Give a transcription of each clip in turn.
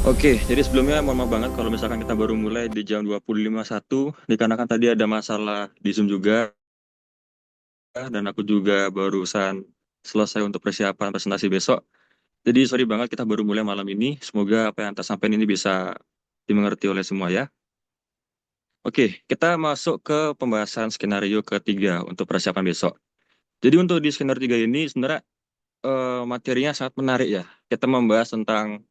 Oke, jadi sebelumnya mohon maaf banget kalau misalkan kita baru mulai di jam 20.51, dikarenakan tadi ada masalah di Zoom juga, dan aku juga barusan selesai untuk persiapan presentasi besok. Jadi sorry banget kita baru mulai malam ini, semoga apa yang tak sampaikan ini bisa dimengerti oleh semua ya. Oke, kita masuk ke pembahasan skenario ketiga untuk persiapan besok. Jadi untuk di skenario 3 ini sebenarnya materinya sangat menarik ya. Kita membahas tentang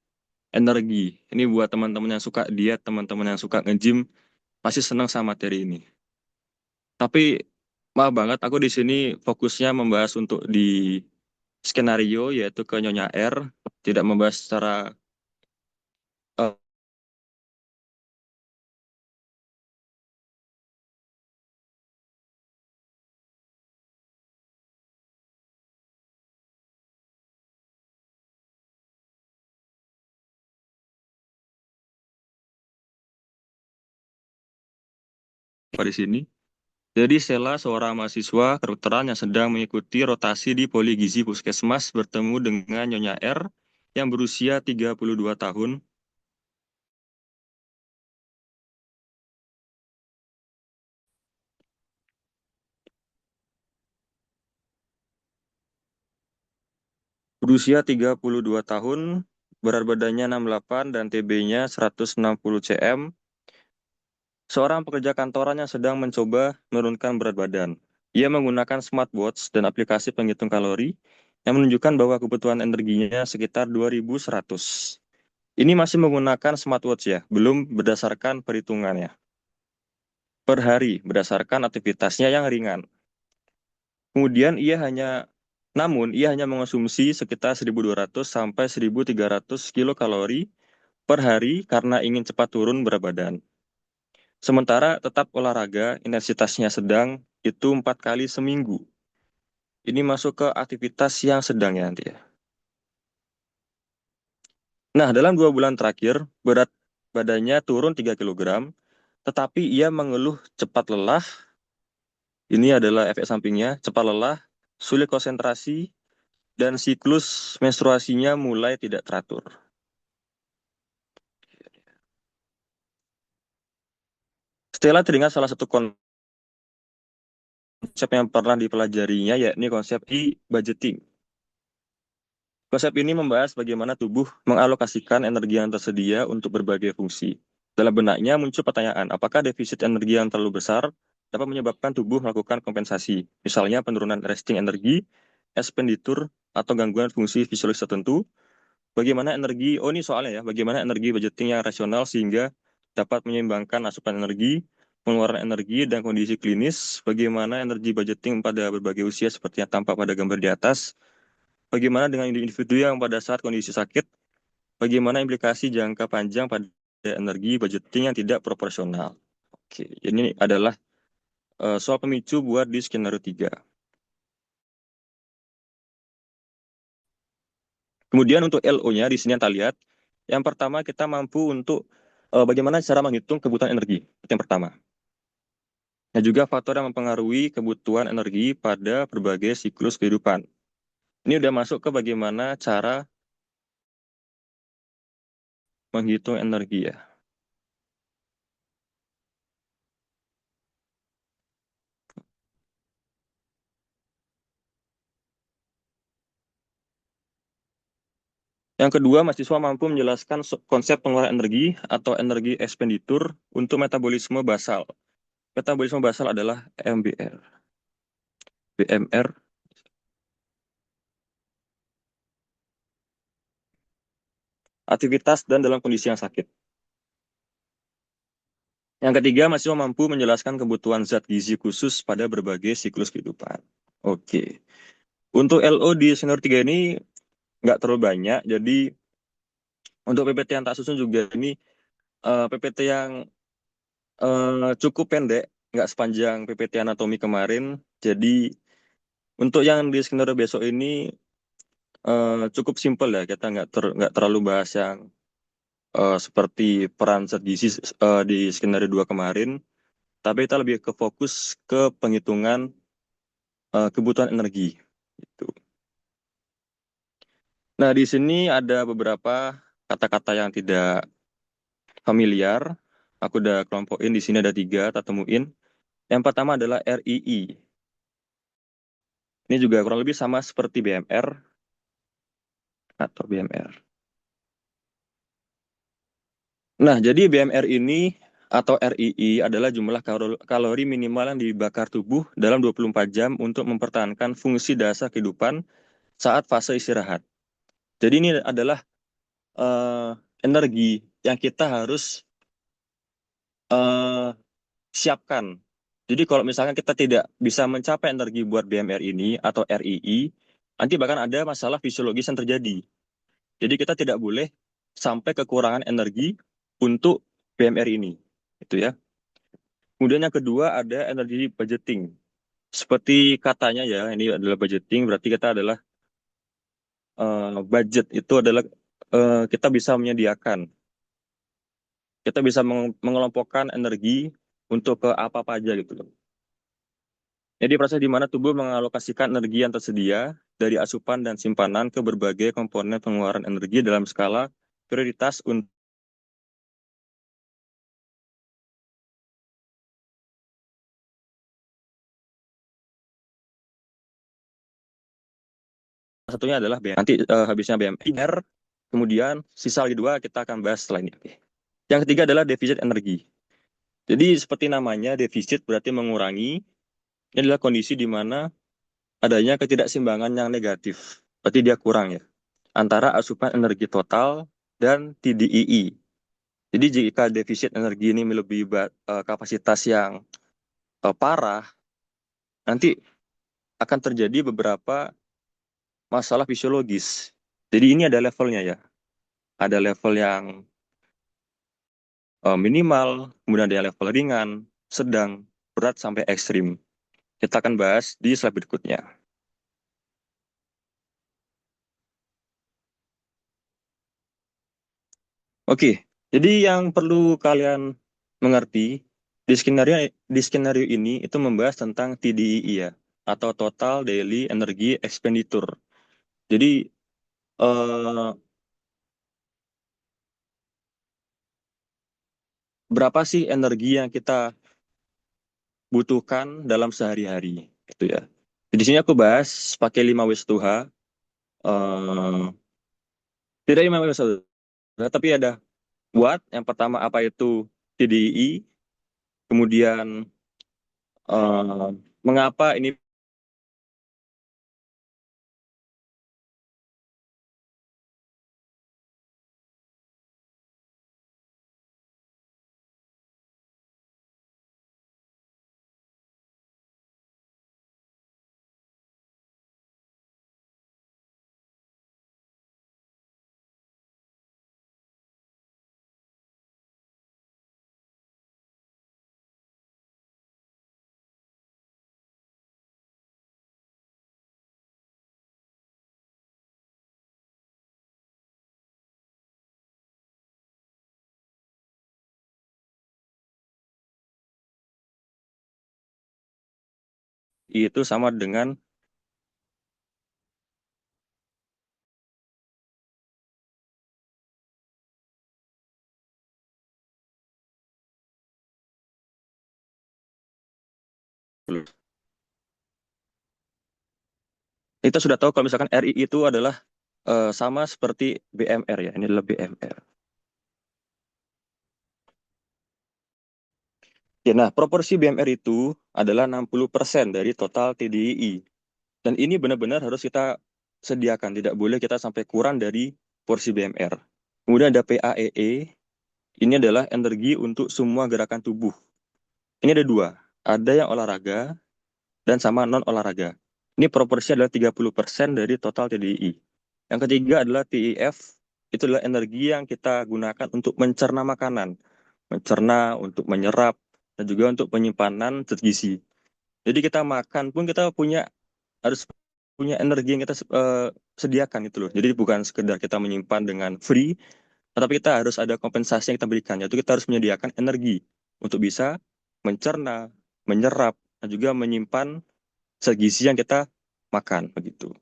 energi. Ini buat teman-teman yang suka diet, teman-teman yang suka nge-gym, pasti senang sama materi ini. Tapi maaf banget, aku di sini fokusnya membahas untuk di skenario, yaitu ke Nyonya R, tidak membahas secara eh, di sini. Jadi Stella, seorang mahasiswa kedokteran yang sedang mengikuti rotasi di Poligizi Puskesmas, bertemu dengan Nyonya R yang berusia 32 tahun. Berusia 32 tahun, berat badannya 68 dan TB-nya 160 cm. Seorang pekerja kantoran yang sedang mencoba menurunkan berat badan. Ia menggunakan smartwatch dan aplikasi penghitung kalori yang menunjukkan bahwa kebutuhan energinya sekitar 2100. Ini masih menggunakan smartwatch ya, belum berdasarkan perhitungannya. Per hari berdasarkan aktivitasnya yang ringan. Kemudian ia hanya mengonsumsi sekitar 1200 sampai 1300 kilokalori per hari karena ingin cepat turun berat badan. Sementara tetap olahraga, intensitasnya sedang, itu 4 kali seminggu. Ini masuk ke aktivitas yang sedang ya nanti ya. Nah, dalam 2 bulan terakhir, berat badannya turun 3 kilogram, tetapi ia mengeluh cepat lelah. Ini adalah efek sampingnya, cepat lelah, sulit konsentrasi, dan siklus menstruasinya mulai tidak teratur. Stella teringat salah satu konsep yang pernah dipelajarinya, yakni konsep e-budgeting. Konsep ini membahas bagaimana tubuh mengalokasikan energi yang tersedia untuk berbagai fungsi. Dalam benaknya muncul pertanyaan, apakah defisit energi yang terlalu besar dapat menyebabkan tubuh melakukan kompensasi, misalnya penurunan resting energi, expenditure, atau gangguan fungsi fisiologis tertentu. Bagaimana energi, oh ini soalnya ya, bagaimana energi budgeting yang rasional sehingga dapat menyeimbangkan asupan energi, pengeluaran energi, dan kondisi klinis, bagaimana energi budgeting pada berbagai usia seperti yang tampak pada gambar di atas, bagaimana dengan individu yang pada saat kondisi sakit, bagaimana implikasi jangka panjang pada energi budgeting yang tidak proporsional. Oke, ini adalah soal pemicu buat di skenario 3. Kemudian untuk LO-nya di sini yang kita lihat, yang pertama kita mampu untuk bagaimana cara menghitung kebutuhan energi. Itu yang pertama. Dan juga faktor yang mempengaruhi kebutuhan energi pada berbagai siklus kehidupan. Ini udah masuk ke bagaimana cara menghitung energi ya. Yang kedua, mahasiswa mampu menjelaskan konsep pengeluaran energi atau energi expenditure untuk metabolisme basal. Metabolisme basal adalah MBR. BMR. Aktivitas dan dalam kondisi yang sakit. Yang ketiga, mahasiswa mampu menjelaskan kebutuhan zat gizi khusus pada berbagai siklus kehidupan. Oke. Untuk LO di senior 3 ini nggak terlalu banyak, jadi untuk PPT yang tak susun juga ini PPT yang cukup pendek, nggak sepanjang PPT anatomi kemarin. Jadi untuk yang di skenario besok ini cukup simpel ya, kita nggak terlalu bahas yang seperti peran zat gizi di skenario 2 kemarin, tapi kita lebih ke fokus ke penghitungan kebutuhan energi. Gitu. Nah, di sini ada beberapa. kata-kata yang tidak familiar. Aku udah kelompokin di sini ada tiga, tak temuin. Yang pertama adalah RII. Ini juga kurang lebih sama seperti BMR atau BMR. Nah, jadi BMR ini atau RII adalah jumlah kalori minimal yang dibakar tubuh dalam 24 jam untuk mempertahankan fungsi dasar kehidupan saat fase istirahat. Jadi ini adalah eh, energi yang kita harus eh, siapkan. Jadi kalau misalkan kita tidak bisa mencapai energi buat BMR ini atau RII, nanti bahkan ada masalah fisiologis yang terjadi. Jadi kita tidak boleh sampai kekurangan energi untuk BMR ini. Itu ya. Kemudian yang kedua ada energi budgeting. Seperti katanya ya, ini adalah budgeting, berarti kita adalah budget itu adalah kita bisa menyediakan, kita bisa mengelompokkan energi untuk ke apa-apa aja gitu loh. Jadi proses di mana tubuh mengalokasikan energi yang tersedia dari asupan dan simpanan ke berbagai komponen pengeluaran energi dalam skala prioritas untuk satunya adalah BM. Nanti habisnya BMR, kemudian sisa lagi dua kita akan bahas setelah ini. Oke. Yang ketiga adalah defisit energi. Jadi seperti namanya defisit berarti mengurangi. Ini adalah kondisi di mana adanya ketidakseimbangan yang negatif. Berarti dia kurang ya. Antara asupan energi total dan TDII. Jadi jika defisit energi ini melebihi kapasitas yang parah, nanti akan terjadi beberapa masalah fisiologis. Jadi ini ada levelnya ya. Ada level yang minimal, kemudian ada yang level ringan, sedang, berat, sampai ekstrim. Kita akan bahas di slide berikutnya. Oke, jadi yang perlu kalian mengerti di skenario ini itu membahas tentang TDEE ya, atau Total Daily Energy Expenditure. Jadi eh, berapa sih energi yang kita butuhkan dalam sehari-hari, gitu ya. Di sini aku bahas pakai 5 W1H. eh Tidak 5 W1H, tapi ada watt. Yang pertama apa itu TDEE, kemudian eh, mengapa ini itu sama dengan kita sudah tahu kalau misalkan RI itu adalah sama seperti BMR ya. Ini adalah BMR. Ya, nah, proporsi BMR itu adalah 60% dari total TDI. Dan ini benar-benar harus kita sediakan. Tidak boleh kita sampai kurang dari porsi BMR. Kemudian ada PAEE. Ini adalah energi untuk semua gerakan tubuh. Ini ada dua. Ada yang olahraga dan sama non-olahraga. Ini proporsi adalah 30% dari total TDI. Yang ketiga adalah TIF. Itu adalah energi yang kita gunakan untuk mencerna makanan. Mencerna, untuk menyerap, dan juga untuk penyimpanan zat gizi. Jadi kita makan pun kita harus punya energi yang kita sediakan itu loh. Jadi bukan sekedar kita menyimpan dengan free, tetapi kita harus ada kompensasi yang kita berikan, yaitu kita harus menyediakan energi untuk bisa mencerna, menyerap, dan juga menyimpan zat gizi yang kita makan begitu.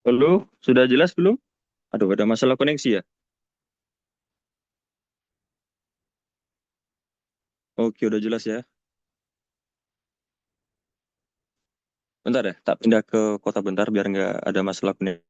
Halo, sudah jelas belum? Aduh, ada masalah koneksi ya? Oke, udah jelas ya. Bentar ya, tak pindah ke kota bentar biar nggak ada masalah koneksi.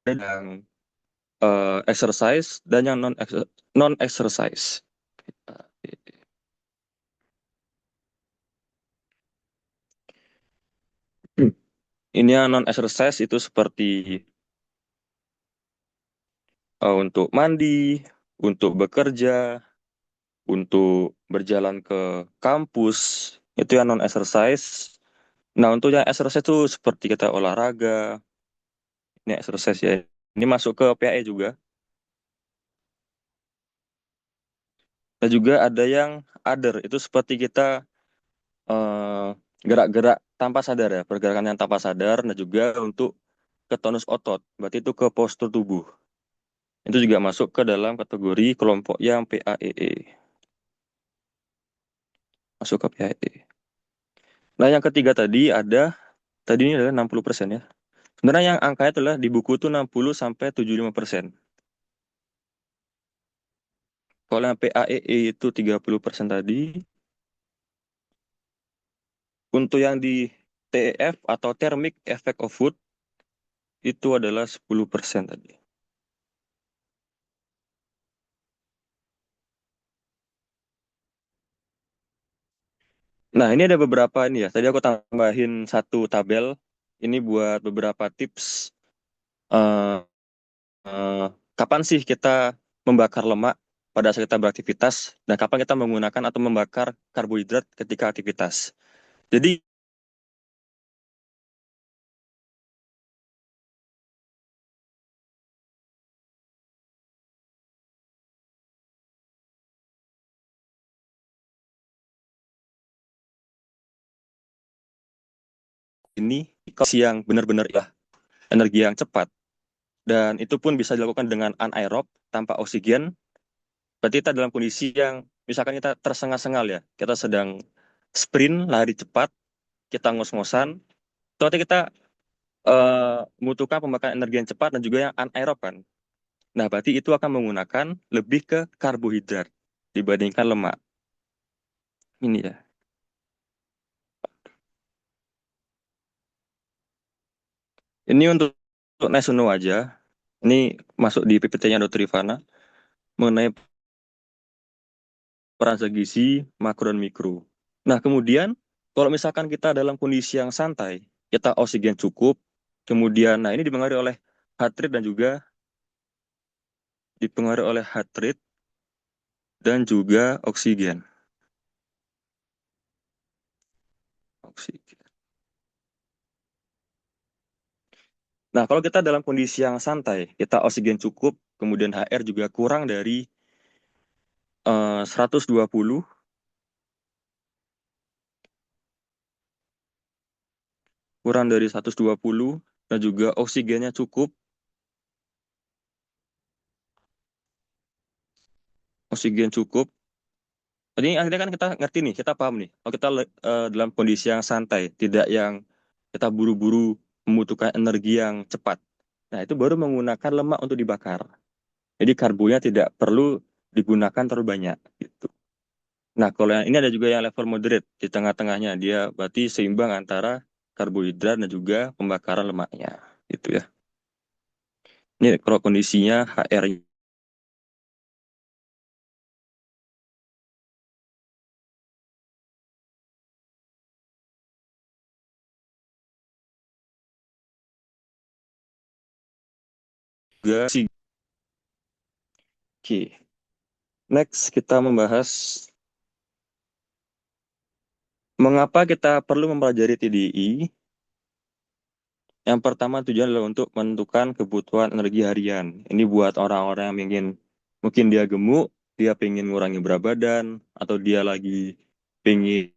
Yang exercise dan yang non exercise. Ini yang non exercise itu seperti untuk mandi, untuk bekerja, untuk berjalan ke kampus, itu yang non exercise. Nah, untuk yang exercise itu seperti kita olahraga, ini exercise ya. Ini masuk ke PAE juga. Dan juga ada yang other, itu seperti kita eh, gerak-gerak tanpa sadar ya, pergerakan yang tanpa sadar, dan juga untuk ke tonus otot, berarti itu ke postur tubuh. Itu juga masuk ke dalam kategori kelompok yang PAEE, masuk ke PAEE. Nah, yang ketiga tadi ini adalah 60% ya. Sebenarnya yang angkanya adalah di buku itu 60 sampai 75%. Kalau yang PAEE itu 30% tadi, untuk yang di TEF atau Thermic Effect of Food itu adalah 10% tadi. Nah, ini ada beberapa ini ya. Tadi aku tambahin satu tabel. Ini buat beberapa tips. eh, eh, Kapan sih kita membakar lemak pada saat kita beraktivitas dan kapan kita menggunakan atau membakar karbohidrat ketika aktivitas. Jadi ini kondisi yang benar-benar ya energi yang cepat dan itu pun bisa dilakukan dengan anaerob tanpa oksigen. Berarti kita dalam kondisi yang misalkan kita tersengal-sengal ya, kita sedang sprint lari cepat, kita ngos-ngosan, berarti kita membutuhkan pembakaran energi yang cepat dan juga yang anaerob kan. Nah, berarti itu akan menggunakan lebih ke karbohidrat dibandingkan lemak. Ini ya. Ini untuk nasional aja. Ini masuk di PPT-nya Dr. Rifana mengenai peran zat gizi makro dan mikro. Nah, kemudian kalau misalkan kita dalam kondisi yang santai, kita oksigen cukup, kemudian nah ini dipengaruhi oleh heart rate dan juga oksigen. Oksigen. Nah, kalau kita dalam kondisi yang santai, kita oksigen cukup, kemudian HR juga eh, 120, kurang dari 120, dan juga oksigennya cukup, oksigen cukup. Jadi akhirnya kan kita ngerti nih, kita paham nih. Kalau kita dalam kondisi yang santai, tidak yang kita buru-buru membutuhkan energi yang cepat. Nah, itu baru menggunakan lemak untuk dibakar. Jadi karbonya tidak perlu digunakan terlalu banyak gitu. Nah, kalau yang ini ada juga yang level moderate di tengah-tengahnya. Dia berarti seimbang antara karbohidrat dan juga pembakaran lemaknya. Gitu ya. Ini kalau kondisinya HR juga. Oke. Next kita membahas mengapa kita perlu mempelajari TDI. Yang pertama tujuan adalah untuk menentukan kebutuhan energi harian. Ini buat orang-orang yang ingin, mungkin dia gemuk, dia pengen ngurangi berat badan, atau dia lagi pengen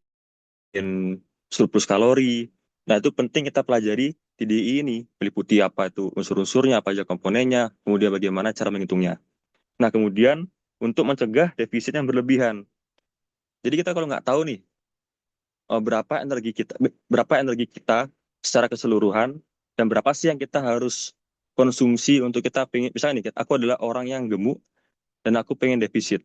surplus kalori. Nah, itu penting kita pelajari TDI ini, meliputi apa itu unsur-unsurnya, apa aja komponennya, kemudian bagaimana cara menghitungnya. Nah, kemudian untuk mencegah defisit yang berlebihan. Jadi kita kalau nggak tahu nih berapa energi kita secara keseluruhan dan berapa sih yang kita harus konsumsi untuk kita pengen, misalnya nih, aku adalah orang yang gemuk dan aku pengen defisit.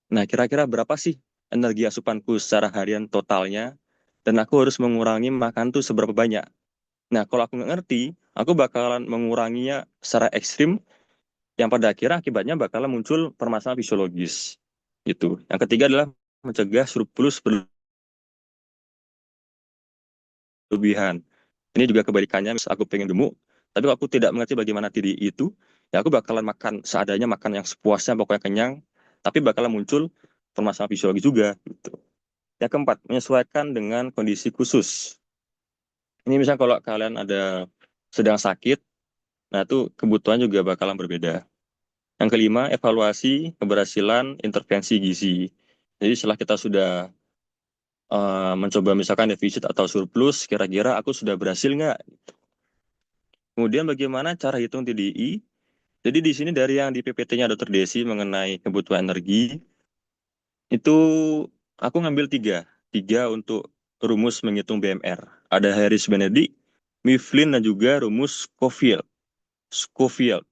Nah, kira-kira berapa sih energi asupanku secara harian totalnya dan aku harus mengurangi makan tuh seberapa banyak. Nah, kalau aku nggak ngerti, aku bakalan menguranginya secara ekstrim yang pada akhirnya akibatnya bakalan muncul permasalahan fisiologis. Gitu. Yang ketiga adalah mencegah surplus berlebihan. Ini juga kebalikannya, misal aku pengen gemuk, tapi aku tidak mengerti bagaimana diri itu, ya aku bakalan makan seadanya, makan yang sepuasnya, pokoknya kenyang, tapi bakalan muncul permasalahan fisiologis juga. Gitu. Yang keempat, menyesuaikan dengan kondisi khusus. Ini misalnya kalau kalian ada sedang sakit, nah itu kebutuhan juga bakalan berbeda. Yang kelima, evaluasi keberhasilan intervensi gizi. Jadi setelah kita sudah mencoba misalkan defisit atau surplus, kira-kira aku sudah berhasil nggak? Kemudian bagaimana cara hitung TDI? Jadi di sini dari yang di PPT-nya Dr. Desi mengenai kebutuhan energi, itu aku ngambil tiga. Tiga untuk rumus menghitung BMR. Ada Harris Benedict, Mifflin, dan juga rumus Schofield. Schofield.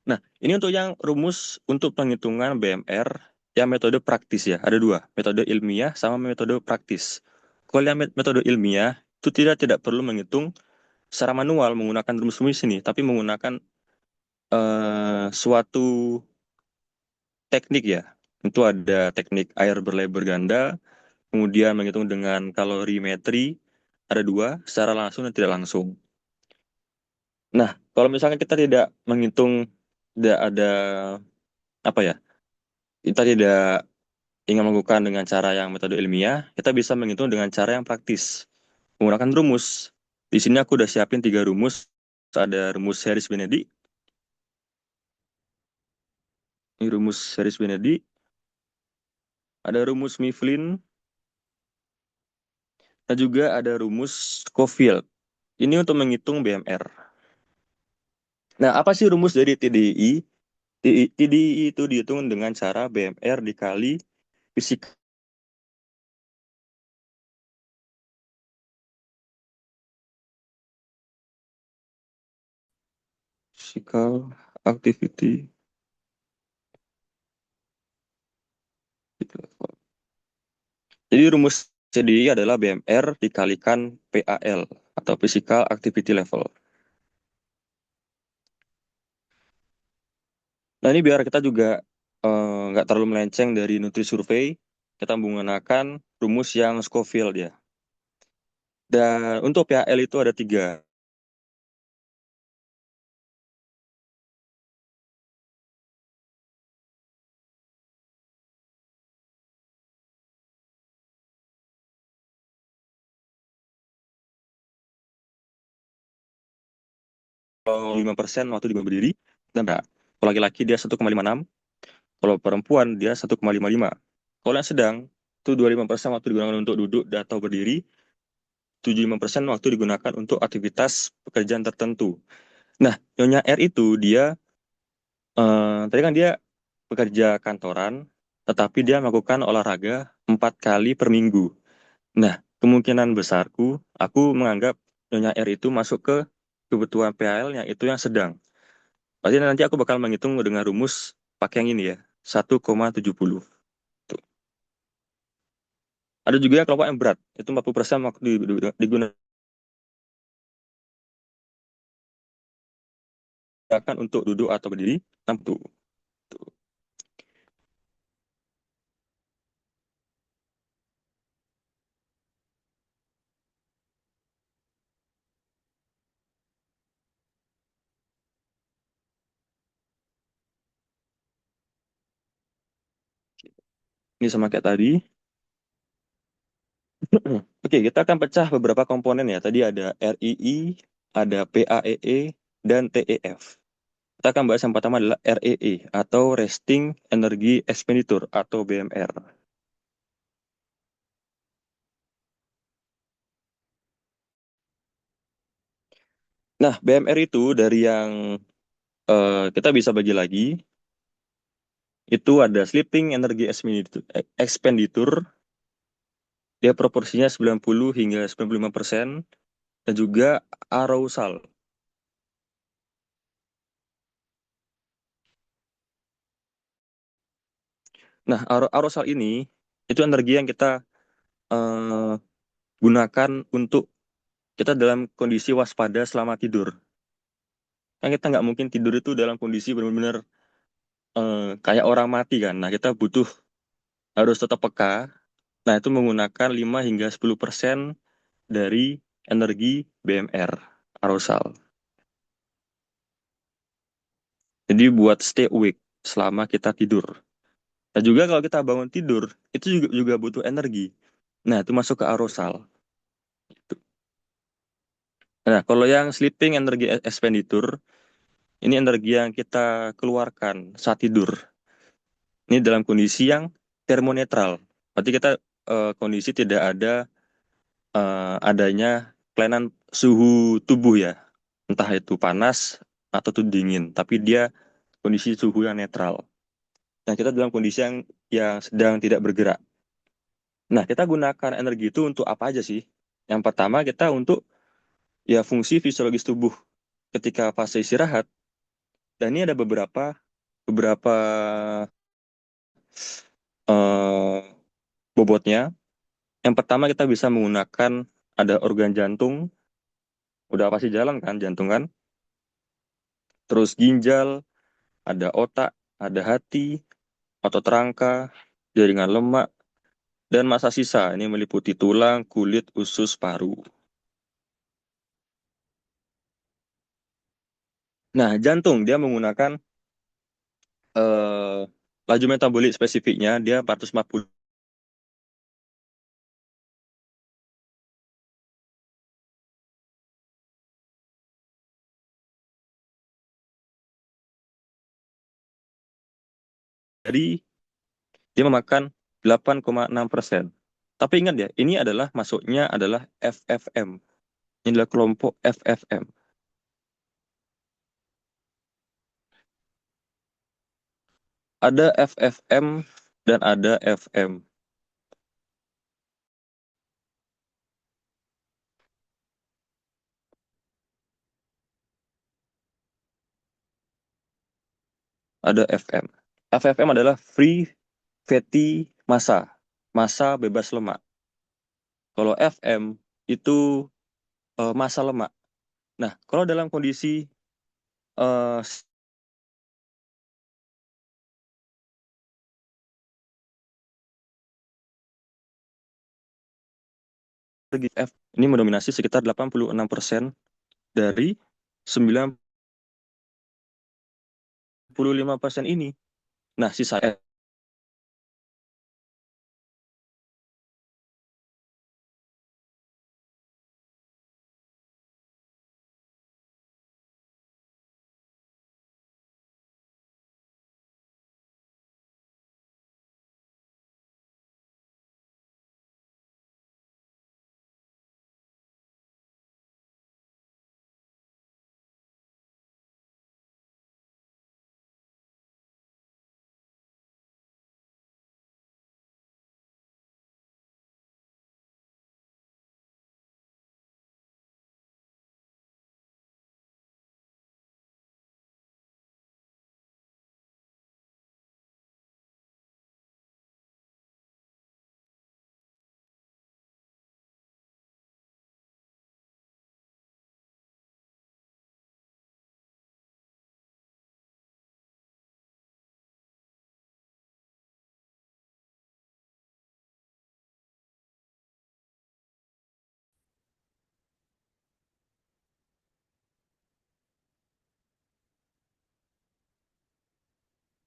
Nah, ini untuk yang rumus untuk penghitungan BMR yang metode praktis ya. Ada dua, metode ilmiah sama metode praktis. Kalau yang metode ilmiah itu tidak perlu menghitung secara manual menggunakan rumus-rumus ini, tapi menggunakan suatu teknik ya. Itu ada teknik air berlebar ganda, kemudian menghitung dengan kalorimetri, ada dua, secara langsung dan tidak langsung. Nah, kalau misalkan kita tidak menghitung, tidak ada apa ya, kita tidak ingin melakukan dengan cara yang metode ilmiah, kita bisa menghitung dengan cara yang praktis, menggunakan rumus. Di sini aku udah siapin tiga rumus. Ada rumus Harris Benedict, ini rumus Harris Benedict, ada rumus Mifflin, dan juga ada rumus Schofield. Ini untuk menghitung BMR. Nah, apa sih rumus dari TDI? TDI itu dihitung dengan cara BMR dikali physical physical activity. Jadi rumus CDI adalah BMR dikalikan PAL atau Physical Activity Level. Nah, ini biar kita juga nggak terlalu melenceng dari Nutri Survey, kita menggunakan rumus yang Schofield ya. Dan untuk PAL itu ada tiga. 5% waktu dia berdiri, dan kalau laki-laki dia 1,56, kalau perempuan dia 1,55. Kalau yang sedang, itu 25% waktu digunakan untuk duduk atau berdiri, 75% waktu digunakan untuk aktivitas pekerjaan tertentu. Nah, Nyonya R itu dia, tadi kan dia pekerja kantoran, tetapi dia melakukan olahraga 4 kali per minggu. Nah, kemungkinan besarku, aku menganggap Nyonya R itu masuk ke kebutuhan PAL yang itu yang sedang. Pasti nanti aku bakal menghitung dengan rumus pakai yang ini ya, 1,70. Tuh. Ada juga yang kelompok yang berat, itu 40% waktu digunakan untuk duduk atau berdiri. 60. Tuh. Ini sama kayak tadi. Oke, Oke, kita akan pecah beberapa komponen ya. Tadi ada RII, ada PAEE, dan TEF. Kita akan bahas yang pertama adalah REE atau Resting Energy Expenditure atau BMR. Nah, BMR itu dari yang kita bisa bagi lagi, itu ada Sleeping Energy Expenditure, dia proporsinya 90 hingga 95%, dan juga arousal. Nah, arousal ini itu energi yang kita eh, gunakan untuk kita dalam kondisi waspada selama tidur. Kan kita nggak mungkin tidur itu dalam kondisi benar-benar kayak orang mati kan. Nah, kita butuh harus tetap peka. Nah, itu menggunakan 5 hingga 10% dari energi BMR, arousal. Jadi buat stay awake selama kita tidur. Nah, juga kalau kita bangun tidur, itu juga butuh energi. Nah, itu masuk ke arousal. Nah, kalau yang sleeping energy expenditure, ini energi yang kita keluarkan saat tidur. Ini dalam kondisi yang termonetral. Berarti kita kondisi tidak ada adanya kelainan suhu tubuh ya. Entah itu panas atau itu dingin, tapi dia kondisi suhu yang netral. Nah, kita dalam kondisi yang sedang tidak bergerak. Nah, kita gunakan energi itu untuk apa aja sih? Yang pertama, kita untuk ya fungsi fisiologis tubuh ketika fase istirahat. Dan ini ada beberapa eh, bobotnya. Yang pertama kita bisa menggunakan ada organ jantung, udah pasti jalan kan jantung kan. Terus ginjal, ada otak, ada hati, otot rangka, jaringan lemak, dan massa sisa. Ini meliputi tulang, kulit, usus, paru. Nah, jantung dia menggunakan eh, laju metabolik spesifiknya dia 450 dari dia memakan 8,6%. Tapi ingat ya, ini adalah masuknya adalah FFM. Ini adalah kelompok FFM. Ada FFM dan ada FM. Ada FM. FFM adalah free fatty massa, massa bebas lemak. Kalau FM itu massa lemak. Nah, kalau dalam kondisi eh, segi F ini mendominasi sekitar 86% dari 95% ini. Nah, sisa F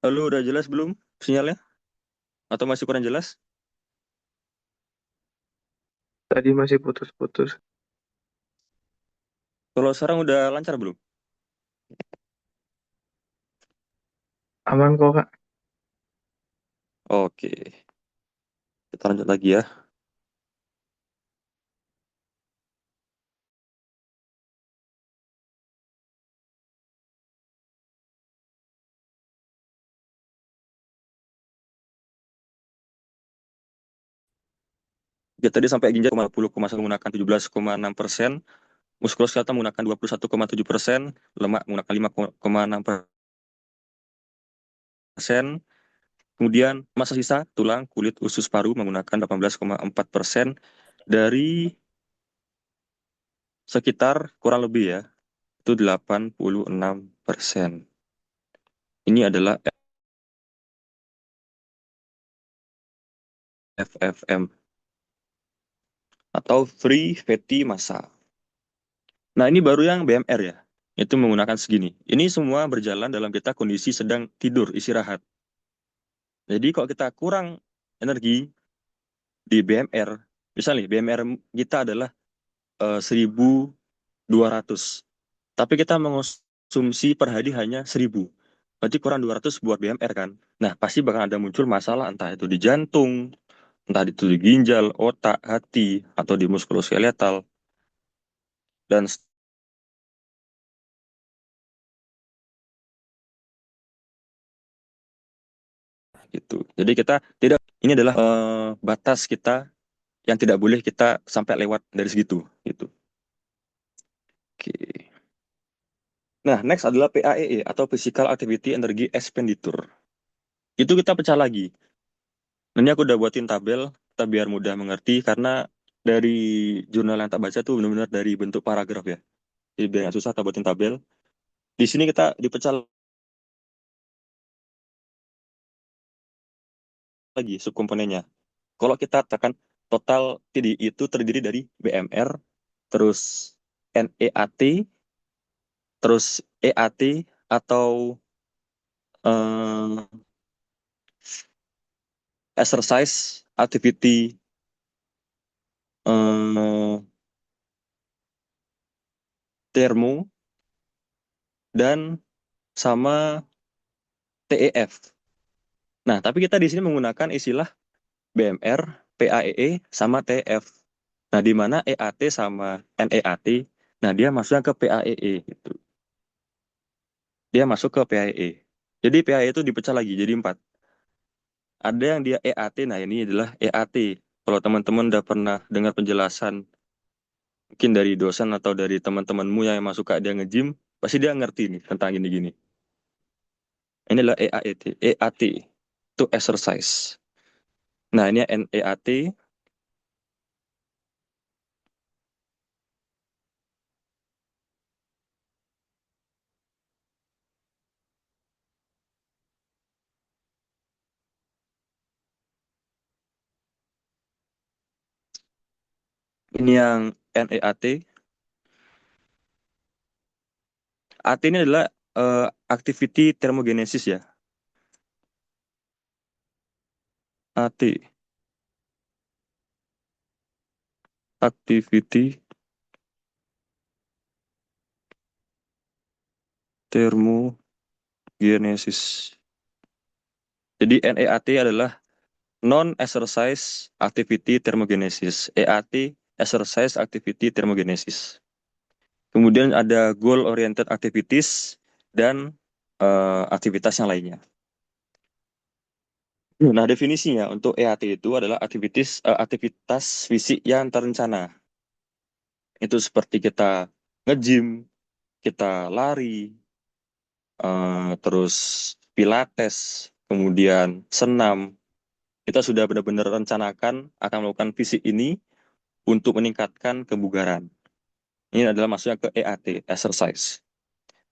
lalu udah jelas belum sinyalnya? Atau masih kurang jelas? Tadi masih putus-putus. Kalau sekarang udah lancar belum? Aman kok, Kak. Oke, kita lanjut lagi ya. Ya, tadi sampai ginjal 50,1 menggunakan 17,6%, muskuloskeletal menggunakan 21,7%, lemak menggunakan 5,6%, kemudian massa sisa tulang, kulit, usus, paru menggunakan 18,4% dari sekitar kurang lebih ya, itu 86%. Ini adalah FFM atau Free Fatty Massa. Nah, ini baru yang BMR ya. Itu menggunakan segini. Ini semua berjalan dalam kita kondisi sedang tidur, istirahat. Jadi kalau kita kurang energi di BMR, misalnya BMR kita adalah 1.200, tapi kita mengonsumsi per hari hanya 1.000. Berarti kurang 200 buat BMR kan. Nah, pasti bakal ada muncul masalah entah itu di jantung, entah itu di ginjal, otak, hati, atau di muskuloskeletal. Dan gitu. Jadi kita tidak, ini adalah batas kita yang tidak boleh kita sampai lewat dari segitu gitu. Oke. Nah, next adalah PAEE atau Physical Activity Energy Expenditure. Itu kita pecah lagi. Nah, ini aku udah buatin tabel, kita biar mudah mengerti karena dari jurnal yang tak baca tuh benar-benar dari bentuk paragraf ya. Jadi biar nggak susah, kita buatin tabel. Di sini kita dipecah lagi subkomponennya. Kalau kita tekan total TDI itu terdiri dari BMR, terus NEAT, terus EAT atau eh, exercise activity eh, termo dan sama TEF. Nah, tapi kita di sini menggunakan istilah BMR, PAEE sama TEF. Nah, di mana EAT sama NEAT, nah dia masuknya ke PAEE gitu. Dia masuk ke PAEE. Jadi PAEE itu dipecah lagi jadi 4. Ada yang dia EAT, nah ini adalah EAT. Kalau teman-teman udah pernah dengar penjelasan mungkin dari dosen atau dari teman-temanmu yang masuk ke dia nge-gym, pasti dia ngerti nih tentang gini-gini. Ini adalah EAT, EAT to exercise. Nah, ini NEAT, ini yang NEAT. AT ini adalah activity thermogenesis ya. AT, activity thermogenesis. Jadi NEAT adalah non-exercise activity thermogenesis. EAT, exercise activity thermogenesis. Kemudian ada goal-oriented activities dan aktivitas yang lainnya. Nah, definisinya untuk EAT itu adalah aktivitas fisik yang terencana. Itu seperti kita nge-gym, kita lari, terus pilates, kemudian senam. Kita sudah benar-benar rencanakan akan melakukan fisik ini untuk meningkatkan kebugaran. Ini adalah maksudnya ke EAT, exercise.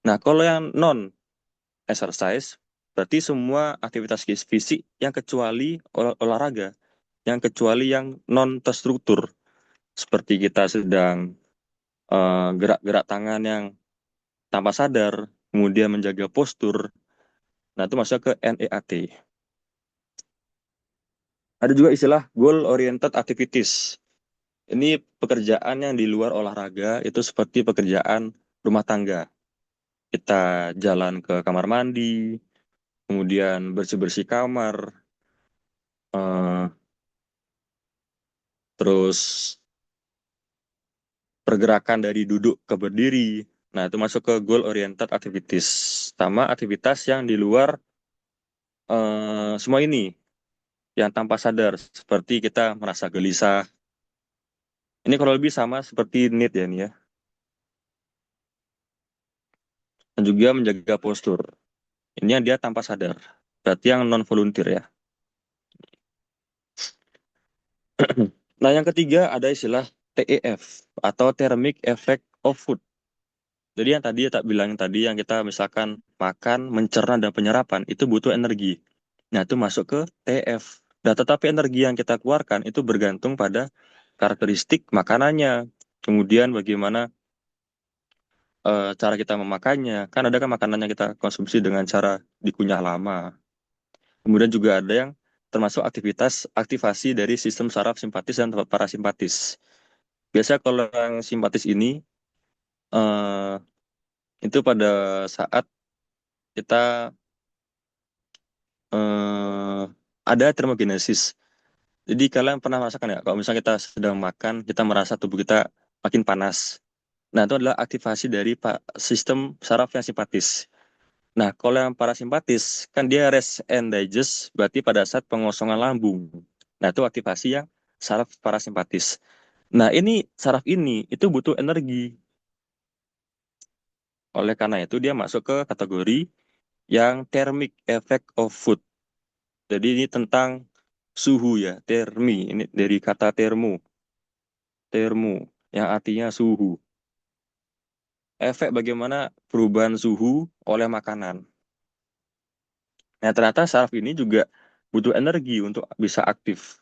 Nah, kalau yang non-exercise, berarti semua aktivitas fisik yang kecuali olahraga, yang kecuali yang non-terstruktur, seperti kita sedang gerak-gerak tangan yang tanpa sadar, kemudian menjaga postur. Nah, itu masuk ke NEAT. Ada juga istilah goal oriented activities. Ini pekerjaan yang di luar olahraga itu seperti pekerjaan rumah tangga. Kita jalan ke kamar mandi, kemudian bersih-bersih kamar, eh, terus pergerakan dari duduk ke berdiri. Nah, itu masuk ke goal oriented activities. Sama aktivitas yang di luar semua ini, yang tanpa sadar, seperti kita merasa gelisah. Ini kalau lebih sama seperti need ya, nih ya. Dan juga menjaga postur. Ini yang dia tanpa sadar. Berarti yang non volunteer ya. Nah, yang ketiga ada istilah TEF atau Thermic Effect of Food. Jadi yang tadi tak bilang tadi yang kita misalkan makan, mencerna dan penyerapan itu butuh energi. Nah, itu masuk ke TF. Nah, tetapi energi yang kita keluarkan itu bergantung pada karakteristik makanannya. Kemudian bagaimana cara kita memakannya. Kan ada kan makanan yang kita konsumsi dengan cara dikunyah lama. Kemudian juga ada yang termasuk aktivasi dari sistem saraf simpatis dan parasimpatis. Biasanya kalau yang simpatis ini eh, itu pada saat kita eh, ada termogenesis. Jadi kalian pernah merasakan ya, kalau misalnya kita sedang makan, kita merasa tubuh kita makin panas. Nah, itu adalah aktivasi dari sistem saraf yang simpatis. Nah, kalau yang parasimpatis, kan dia rest and digest, berarti pada saat pengosongan lambung. Nah, itu aktivasi yang saraf parasimpatis. Nah, ini saraf ini itu butuh energi. Oleh karena itu, dia masuk ke kategori yang thermic effect of food. Jadi ini tentang suhu ya, termi. Ini dari kata termo, yang artinya suhu. Efek bagaimana perubahan suhu oleh makanan. Nah, ternyata saraf ini juga butuh energi untuk bisa aktif.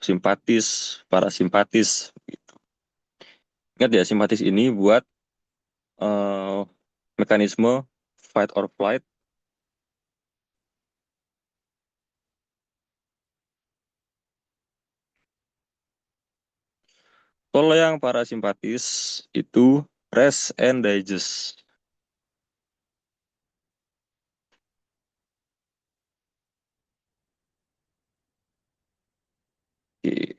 Simpatis, parasimpatis. Ingat ya, simpatis ini buat eh, mekanisme fight or flight. Kalau yang parasimpatis itu rest and digest. Oke.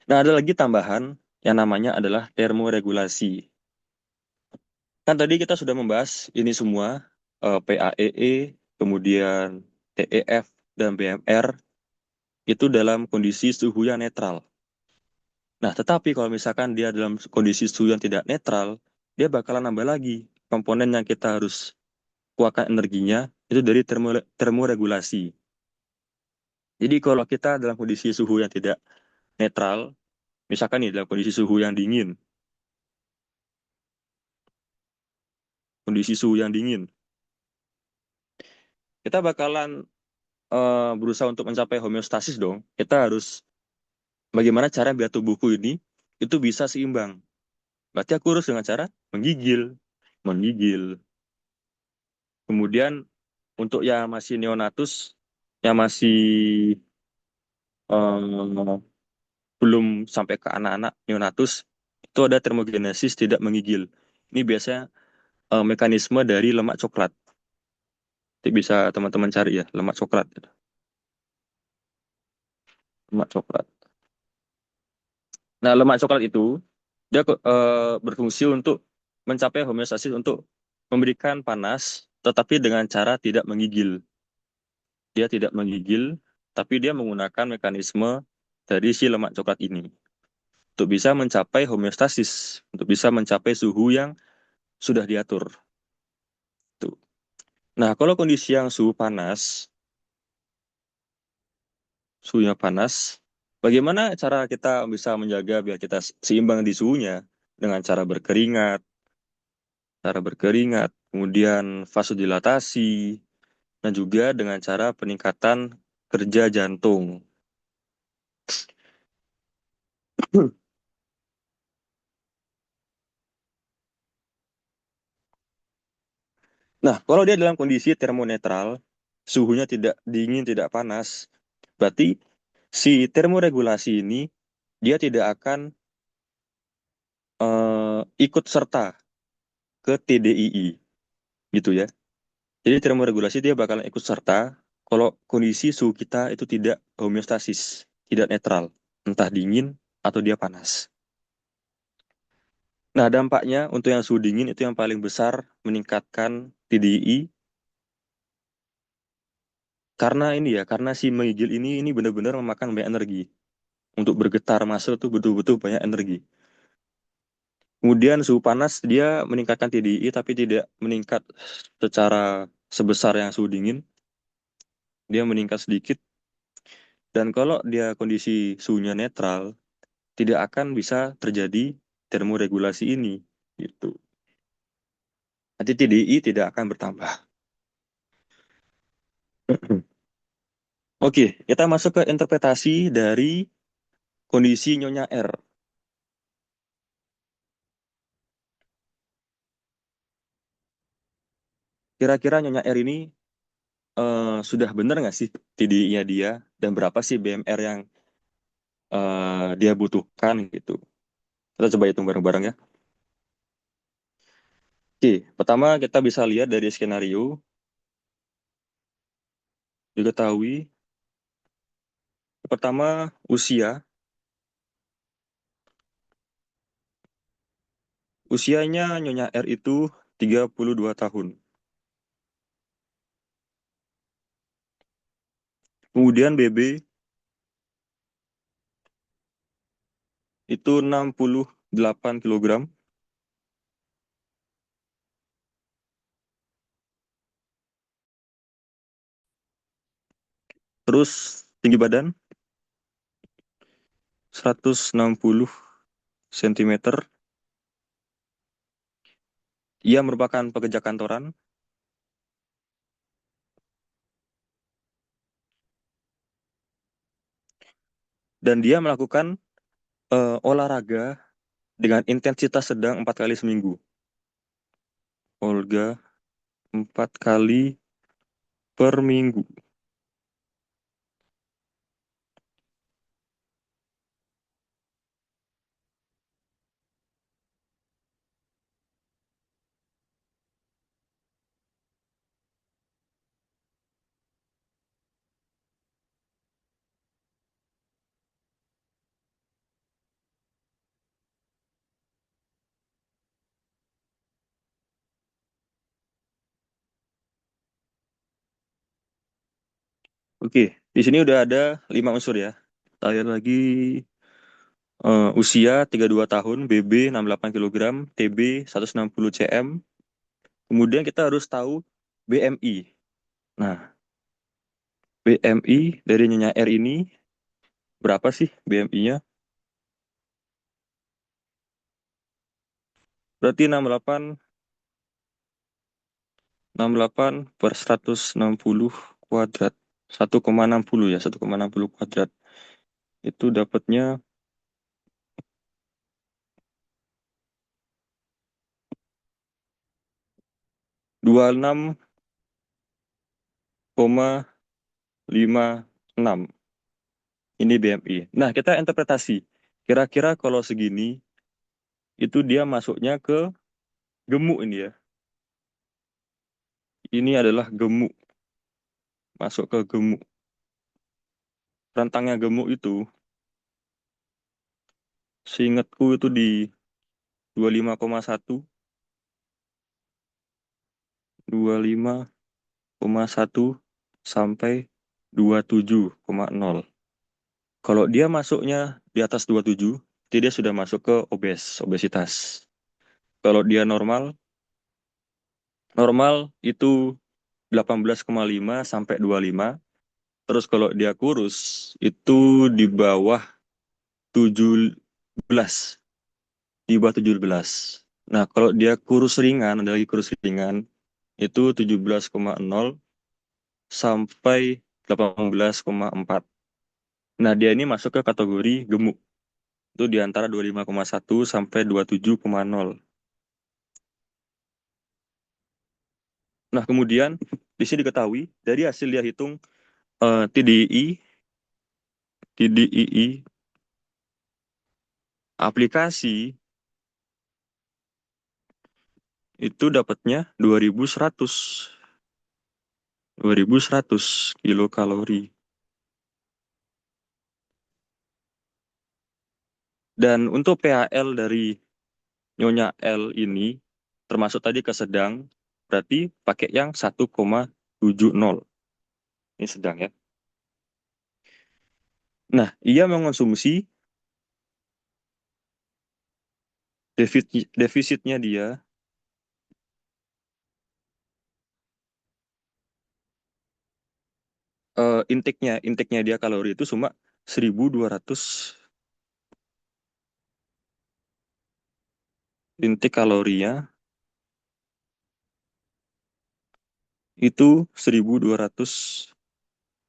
Nah, ada lagi tambahan yang namanya adalah termoregulasi. Kan tadi kita sudah membahas ini semua, PAEE, kemudian TEF, dan BMR, itu dalam kondisi suhu yang netral. Nah, tetapi kalau misalkan dia dalam kondisi suhu yang tidak netral, dia bakalan nambah lagi komponen yang kita harus kuatkan energinya, itu dari termoregulasi. Jadi kalau kita dalam kondisi suhu yang tidak netral, misalkan nih dalam kondisi suhu yang dingin, kondisi suhu yang dingin, kita bakalan berusaha untuk mencapai homeostasis dong. Kita harus bagaimana cara biar tubuhku ini itu bisa seimbang. Berarti aku harus dengan cara menggigil, menggigil. Kemudian untuk yang masih neonatus, yang masih eh, belum sampai ke anak-anak neonatus, itu ada termogenesis tidak menggigil. Ini biasanya mekanisme dari lemak coklat. Nanti bisa teman-teman cari ya, lemak coklat. Lemak coklat. Nah, lemak coklat itu dia berfungsi untuk mencapai homeostasis untuk memberikan panas, tetapi dengan cara tidak menggigil. Dia tidak menggigil, tapi dia menggunakan mekanisme dari si lemak coklat ini untuk bisa mencapai homeostasis, untuk bisa mencapai suhu yang sudah diatur. Tuh. Nah, kalau kondisi yang suhunya panas, bagaimana cara kita bisa menjaga biar kita seimbang di suhunya? Dengan cara berkeringat, kemudian vasodilatasi, dan juga dengan cara peningkatan kerja jantung. Nah, kalau dia dalam kondisi termonetral, suhunya tidak dingin, tidak panas, berarti si termoregulasi ini dia tidak akan ikut serta ke TDII gitu ya. Jadi termoregulasi dia bakalan ikut serta kalau kondisi suhu kita itu tidak homeostasis, tidak netral, entah dingin atau dia panas. Nah, dampaknya untuk yang suhu dingin itu yang paling besar meningkatkan TDI karena ini ya, karena si menggigil ini benar-benar memakan banyak energi. Untuk bergetar masuk tuh betul-betul banyak energi. Kemudian suhu panas dia meningkatkan TDI tapi tidak meningkat secara sebesar yang suhu dingin. Dia meningkat sedikit dan kalau dia kondisi suhunya netral, tidak akan bisa terjadi termoregulasi ini gitu. Nanti TDI tidak akan bertambah. Oke, kita masuk ke interpretasi dari kondisi Nyonya R. Kira-kira Nyonya R ini sudah benar nggak sih TDI-nya dia dan berapa sih BMR yang dia butuhkan gitu. Kita coba hitung bareng-bareng ya. Oke, pertama kita bisa lihat dari skenario, diketahui pertama usianya Nyonya R itu 32 tahun. Kemudian BB itu 68 kilogram. Terus tinggi badan 160 cm. Ia merupakan pekerja kantoran dan dia melakukan olahraga dengan intensitas sedang 4 kali seminggu. Olga 4 kali per minggu. Oke, di sini udah ada 5 unsur ya. Kita lihat lagi usia 32 tahun, BB 68 kilogram, TB 160 cm. Kemudian kita harus tahu BMI. Nah, BMI dari Nyonya R ini berapa sih BMI-nya? Berarti 68 per 160 kuadrat. 1,60 ya, 1,60 kuadrat. Itu dapatnya 26,56. Ini BMI. Nah, kita interpretasi. Kira-kira kalau segini, itu dia masuknya ke gemuk ini ya. Ini adalah gemuk. Masuk ke gemuk. Rentangnya gemuk itu, seingatku itu di 25,1, 25,1 sampai 27,0. Kalau dia masuknya di atas 27, dia sudah masuk ke obesitas. Kalau dia normal, normal itu 18,5 sampai 25. Terus kalau dia kurus itu di bawah 17, di bawah 17. Nah, kalau dia kurus ringan, ada lagi kurus ringan, itu 17,0 sampai 18,4. Nah, dia ini masuk ke kategori gemuk. Itu di antara 25,1 sampai 27,0. Nah, kemudian di sini diketahui dari hasil dia hitung TDI, TDII aplikasi itu dapatnya 2100 kilokalori. Dan untuk PAL dari Nyonya L ini, termasuk tadi ke sedang, berarti pakai yang 1,70. Ini sedang ya. Nah, ia mengonsumsi defisitnya dia, intake-nya dia kalori itu cuma 1.200, intake kalorinya itu 1.200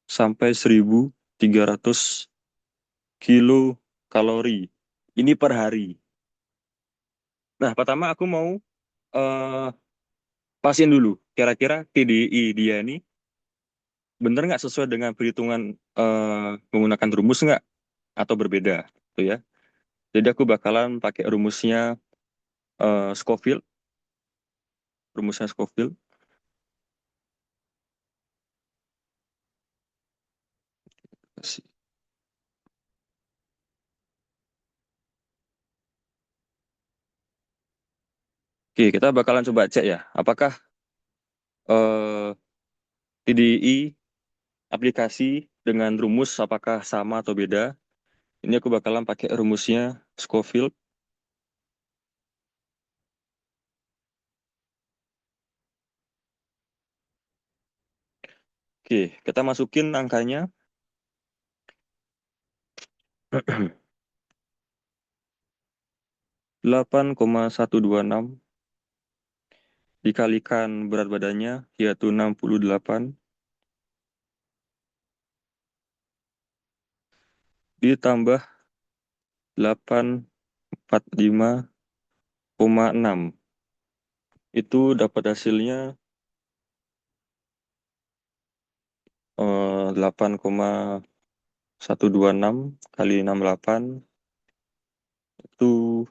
sampai 1.300 kilokalori. Ini per hari. Nah, pertama aku mau eh pastiin dulu, kira-kira TDI dia ini bener nggak sesuai dengan perhitungan menggunakan rumus nggak atau berbeda, tuh ya. Jadi aku bakalan pakai Scoville, rumusnya Scoville. Oke, kita bakalan coba cek ya, apakah TDI aplikasi dengan rumus apakah sama atau beda. Ini aku bakalan pakai rumusnya Scoville. Oke, kita masukin angkanya. 8,126 dikalikan berat badannya yaitu 68 ditambah 845,6, itu dapat hasilnya 8,126 kali 68 itu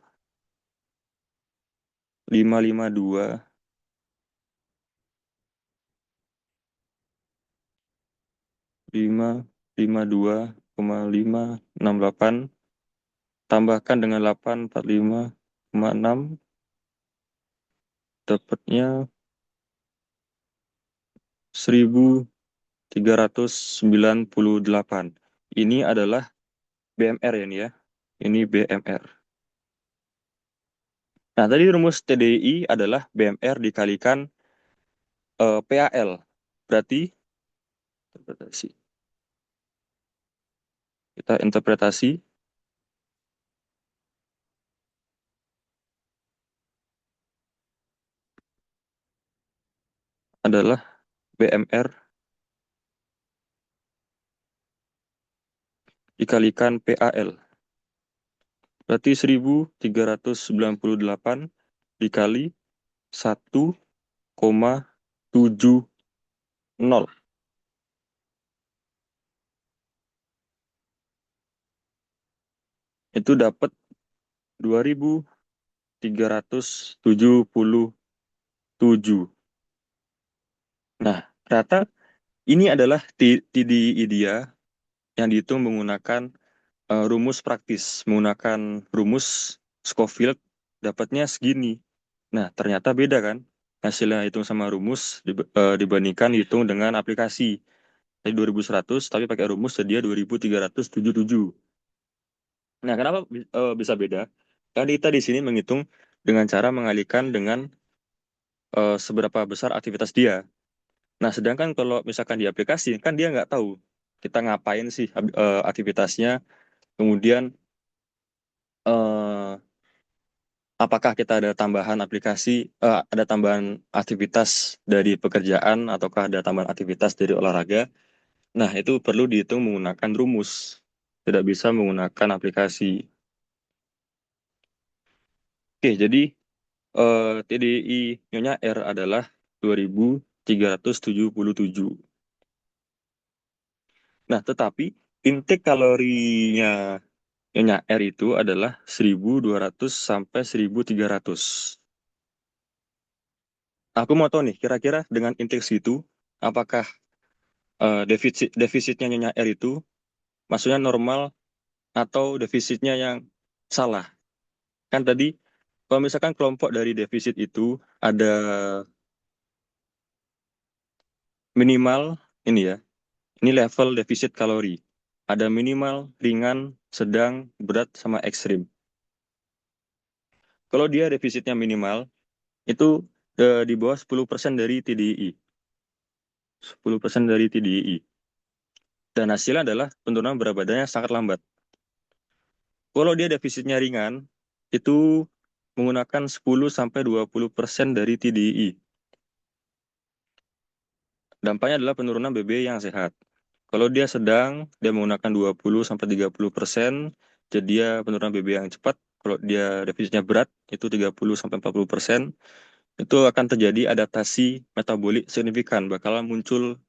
552 552,568 tambahkan dengan 845,6 dapatnya 1.398. Ini adalah BMR ya, ini ya. Ini BMR. Nah, tadi rumus TDI adalah BMR dikalikan PAL. Berarti kita interpretasi adalah BMR dikalikan PAL. Berarti 1.398 dikali 1,70. Itu dapat 2.377. Nah, ternyata ini adalah TDI dia yang dihitung menggunakan rumus praktis, menggunakan rumus Scofield, dapatnya segini. Nah, ternyata beda kan? Hasilnya hitung sama rumus dibandingkan hitung dengan aplikasi. Tadi 2.100, tapi pakai rumus dia 2.377. Nah, kenapa bisa beda? Tadi kita di sini menghitung dengan cara mengalihkan dengan seberapa besar aktivitas dia. Nah, sedangkan kalau misalkan di aplikasi, kan dia nggak tahu kita ngapain sih aktivitasnya, kemudian eh, apakah kita ada tambahan ada tambahan aktivitas dari pekerjaan, ataukah ada tambahan aktivitas dari olahraga. Nah, itu perlu dihitung menggunakan rumus, tidak bisa menggunakan aplikasi. Oke, jadi TDI Nyonya R adalah 2.377. Nah, tetapi intake kalorinya Nyonya R itu adalah 1.200 sampai 1.300. Aku mau tahu nih, kira-kira dengan indeks itu, apakah defisitnya Nyonya R itu maksudnya normal atau defisitnya yang salah? Kan tadi, kalau misalkan kelompok dari defisit itu ada minimal, ini ya, ini level defisit kalori. Ada minimal, ringan, sedang, berat, sama ekstrim. Kalau dia defisitnya minimal, itu di bawah 10% dari TDI. 10% dari TDI. Dan hasilnya adalah penurunan berat badannya sangat lambat. Kalau dia defisitnya ringan, itu menggunakan 10-20% dari TDI. Dampaknya adalah penurunan BB yang sehat. Kalau dia sedang, dia menggunakan 20-30%, jadi dia penurunan BB yang cepat. Kalau dia defisitnya berat, itu 30-40%, itu akan terjadi adaptasi metabolik signifikan, bakalan muncul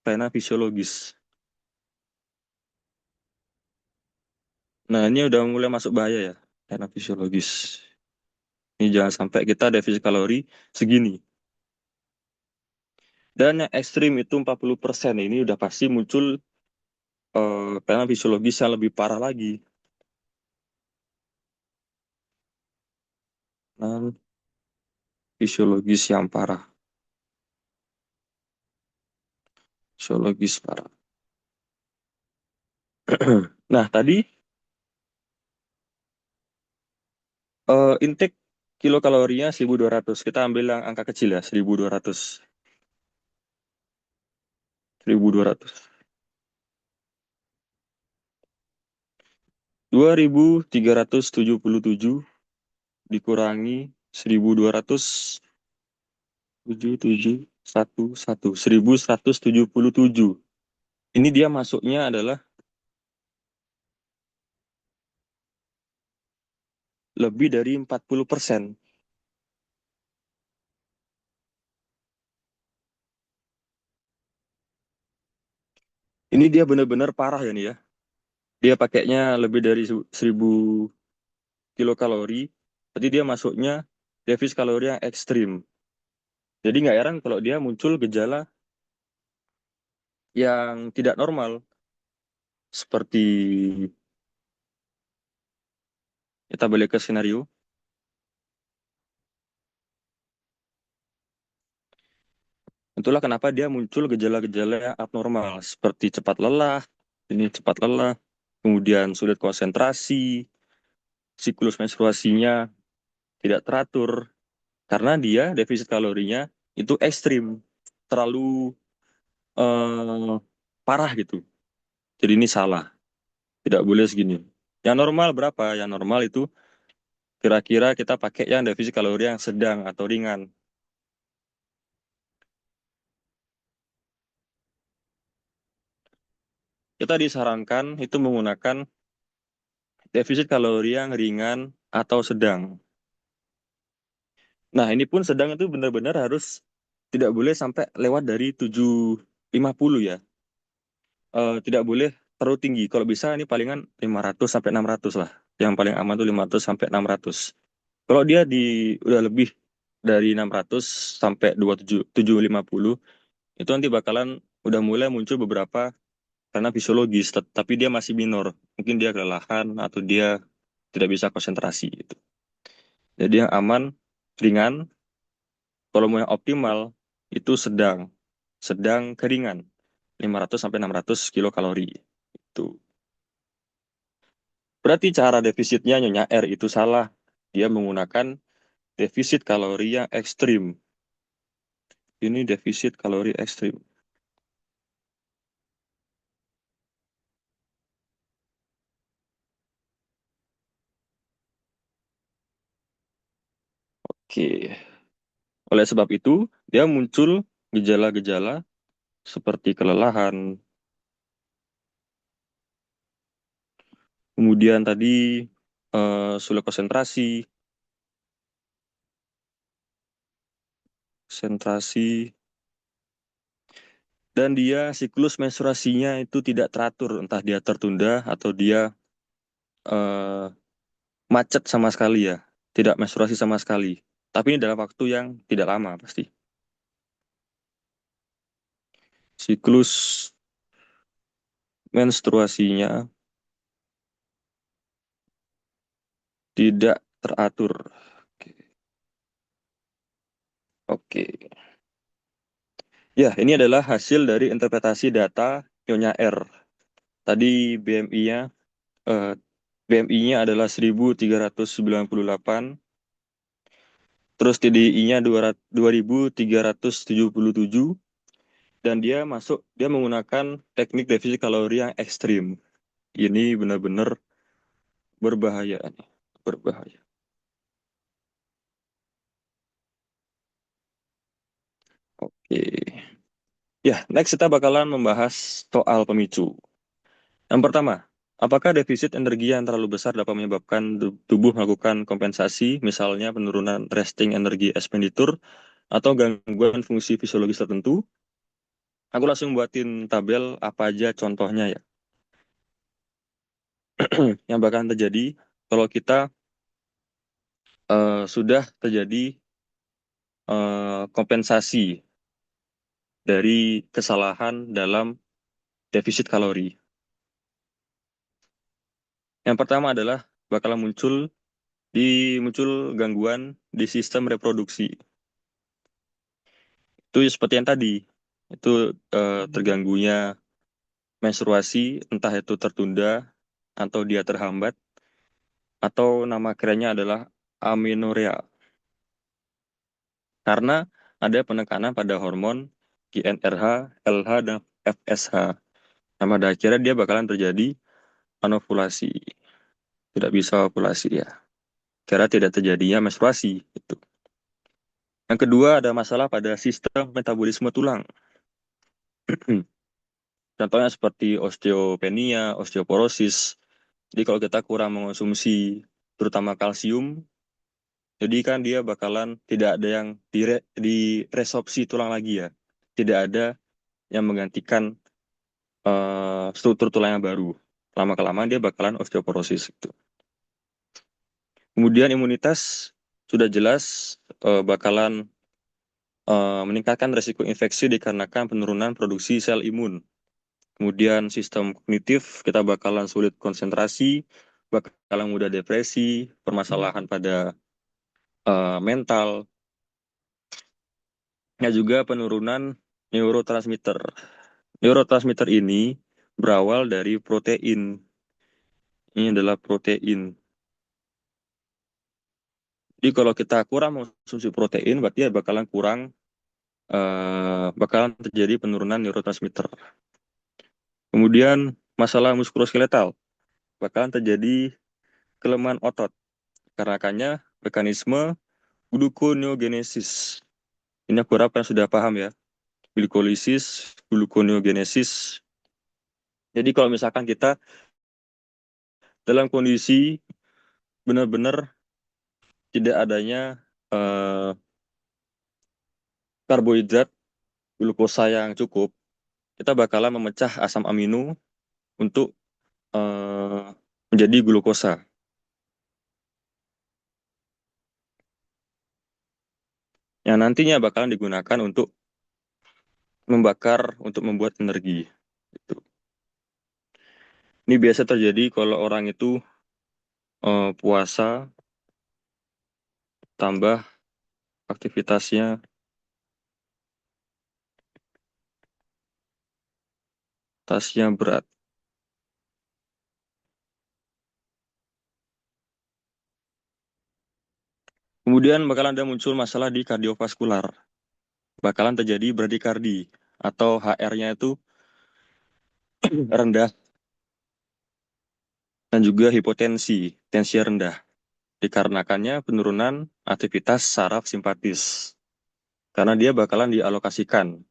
kelainan fisiologis. Nah, ini udah mulai masuk bahaya ya, kelainan fisiologis. Ini jangan sampai kita defisit kalori segini. Dan yang ekstrim itu 40%, ini udah pasti muncul kelainan fisiologis yang lebih parah lagi. Nah, fisiologis yang parah. Fisiologis parah. Nah, tadi intake kilokalorinya 1.200. Kita ambil yang angka kecil ya, 1.200. 1.200. 2.377 dikurangi 1.200. 1.177. Ini dia masuknya adalah lebih dari 40%. Ini dia benar-benar parah ya nih ya. Dia pakainya lebih dari 1.000 kilokalori. Jadi dia masuknya defisit kalori yang ekstrim. Jadi nggak heran kalau dia muncul gejala yang tidak normal. Seperti kita balik ke skenario. Itulah kenapa dia muncul gejala-gejala yang abnormal. Seperti cepat lelah. Ini cepat lelah. Kemudian sulit konsentrasi. Siklus menstruasinya tidak teratur. Karena dia defisit kalorinya itu ekstrim. Terlalu eh, parah gitu. Jadi ini salah. Tidak boleh segini. Yang normal berapa? Yang normal itu kira-kira kita pakai yang defisit kalori yang sedang atau ringan. Kita disarankan itu menggunakan defisit kalori yang ringan atau sedang. Nah, ini pun sedang itu benar-benar harus tidak boleh sampai lewat dari 750 ya. Tidak boleh terlalu tinggi. Kalau bisa ini palingan 500 sampai 600 lah. Yang paling aman tuh 500 sampai 600. Kalau dia di udah lebih dari 600 sampai 750, itu nanti bakalan udah mulai muncul beberapa karena fisiologis, tapi dia masih minor. Mungkin dia kelelahan atau dia tidak bisa konsentrasi gitu. Jadi yang aman, ringan. Kalau mau yang optimal, itu sedang. Sedang keringan. 500 sampai 600 kilokalori. Itu. Berarti cara defisitnya Nyonya R itu salah. Dia menggunakan defisit kalori yang ekstrim. Ini defisit kalori ekstrim. Oke. Oleh sebab itu, dia muncul gejala-gejala seperti kelelahan, kemudian tadi sulit konsentrasi, dan dia siklus menstruasinya itu tidak teratur, entah dia tertunda atau dia eh, macet sama sekali ya, tidak menstruasi sama sekali. Tapi ini dalam waktu yang tidak lama pasti. siklus menstruasinya tidak teratur. Oke. Oke. Ya, ini adalah hasil dari interpretasi data Nyonya R. Tadi BMI-nya adalah 1398, terus TDI-nya 2377, dan dia menggunakan teknik defisit kalori yang ekstrim. Ini benar-benar berbahaya nih, berbahaya. Oke. Ya, next kita bakalan membahas soal pemicu. Yang pertama, apakah defisit energi yang terlalu besar dapat menyebabkan tubuh melakukan kompensasi, misalnya penurunan resting energi expenditure atau gangguan fungsi fisiologis tertentu? Aku langsung buatin tabel apa aja contohnya ya. Yang bakalan terjadi kalau kita sudah terjadi kompensasi dari kesalahan dalam defisit kalori. Yang pertama adalah bakalan muncul gangguan di sistem reproduksi. Itu seperti yang tadi, itu terganggunya menstruasi, entah itu tertunda atau dia terhambat, atau nama kerennya adalah amenorrhea. Karena ada penekanan pada hormon GnRH, LH, dan FSH. Nah, pada akhirnya dia bakalan terjadi anovulasi. Tidak bisa ovulasi ya. Karena tidak terjadinya menstruasi. Gitu. Yang kedua ada masalah pada sistem metabolisme tulang. Contohnya seperti osteopenia, osteoporosis. Jadi kalau kita kurang mengonsumsi terutama kalsium, jadi kan dia bakalan tidak ada yang diresorpsi tulang lagi ya. Tidak ada yang menggantikan struktur tulang yang baru. Lama-kelamaan dia bakalan osteoporosis gitu. Kemudian imunitas sudah jelas bakalan meningkatkan resiko infeksi dikarenakan penurunan produksi sel imun. Kemudian sistem kognitif, kita bakalan sulit konsentrasi, bakalan mudah depresi, permasalahan pada mental, ya juga penurunan neurotransmitter. Neurotransmitter ini berawal dari protein. Ini adalah protein. Jadi kalau kita kurang mengonsumsi protein, berarti ya bakalan terjadi penurunan neurotransmitter. Kemudian masalah muskuloskeletal, bakalan terjadi kelemahan otot. Karena mekanisme gluconeogenesis. Ini aku harap kan sudah paham ya. Glikolisis, gluconeogenesis. Jadi kalau misalkan kita dalam kondisi benar-benar tidak adanya eh, karbohidrat, glukosa yang cukup, kita bakalan memecah asam amino untuk menjadi glukosa. Yang nantinya bakalan digunakan untuk untuk membuat energi. Gitu. Ini biasa terjadi kalau orang itu puasa tambah aktivitasnya tasnya berat. Kemudian bakalan ada muncul masalah di kardiovaskular. Bakalan terjadi bradikardi atau HR-nya itu rendah dan juga hipotensi, tensi rendah. Dikarenakannya penurunan aktivitas saraf simpatis. Karena dia bakalan dialokasikan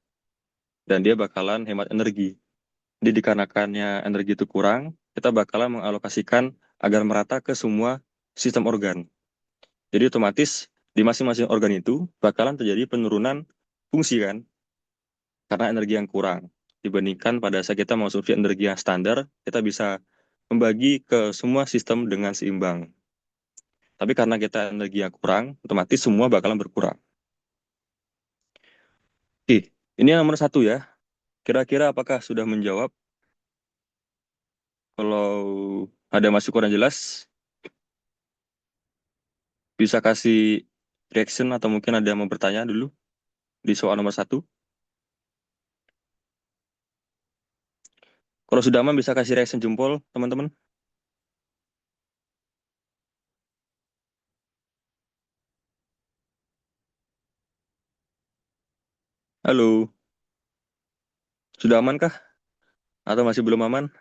dan dia bakalan hemat energi. Jadi dikarenakannya energi itu kurang, kita bakalan mengalokasikan agar merata ke semua sistem organ. Jadi otomatis di masing-masing organ itu bakalan terjadi penurunan fungsi kan, karena energi yang kurang. Dibandingkan pada saat kita mengonsumsi energi yang standar, kita bisa membagi ke semua sistem dengan seimbang. Tapi karena kita energi yang kurang, otomatis semua bakalan berkurang. Oke, ini yang nomor satu ya. Kira-kira apakah sudah menjawab? Kalau ada masih kurang jelas, bisa kasih reaction atau mungkin ada yang mau bertanya dulu di soal nomor satu. Kalau sudah aman bisa kasih reaction jempol, teman-teman. Halo, sudah aman kah? Atau masih belum aman?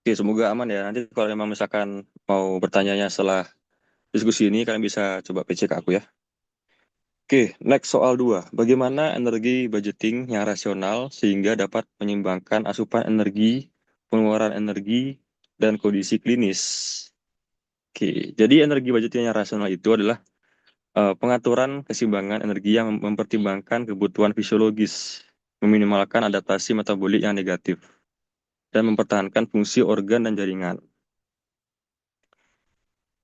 Oke, semoga aman ya. Nanti kalau memang misalkan mau bertanyanya setelah diskusi ini, kalian bisa coba PC ke aku ya. Oke, next soal 2. Bagaimana energi budgeting yang rasional sehingga dapat menyeimbangkan asupan energi, pengeluaran energi, dan kondisi klinis? Oke, jadi energi budgeting yang rasional itu adalah pengaturan keseimbangan energi yang mempertimbangkan kebutuhan fisiologis, meminimalkan adaptasi metabolik yang negatif, dan mempertahankan fungsi organ dan jaringan.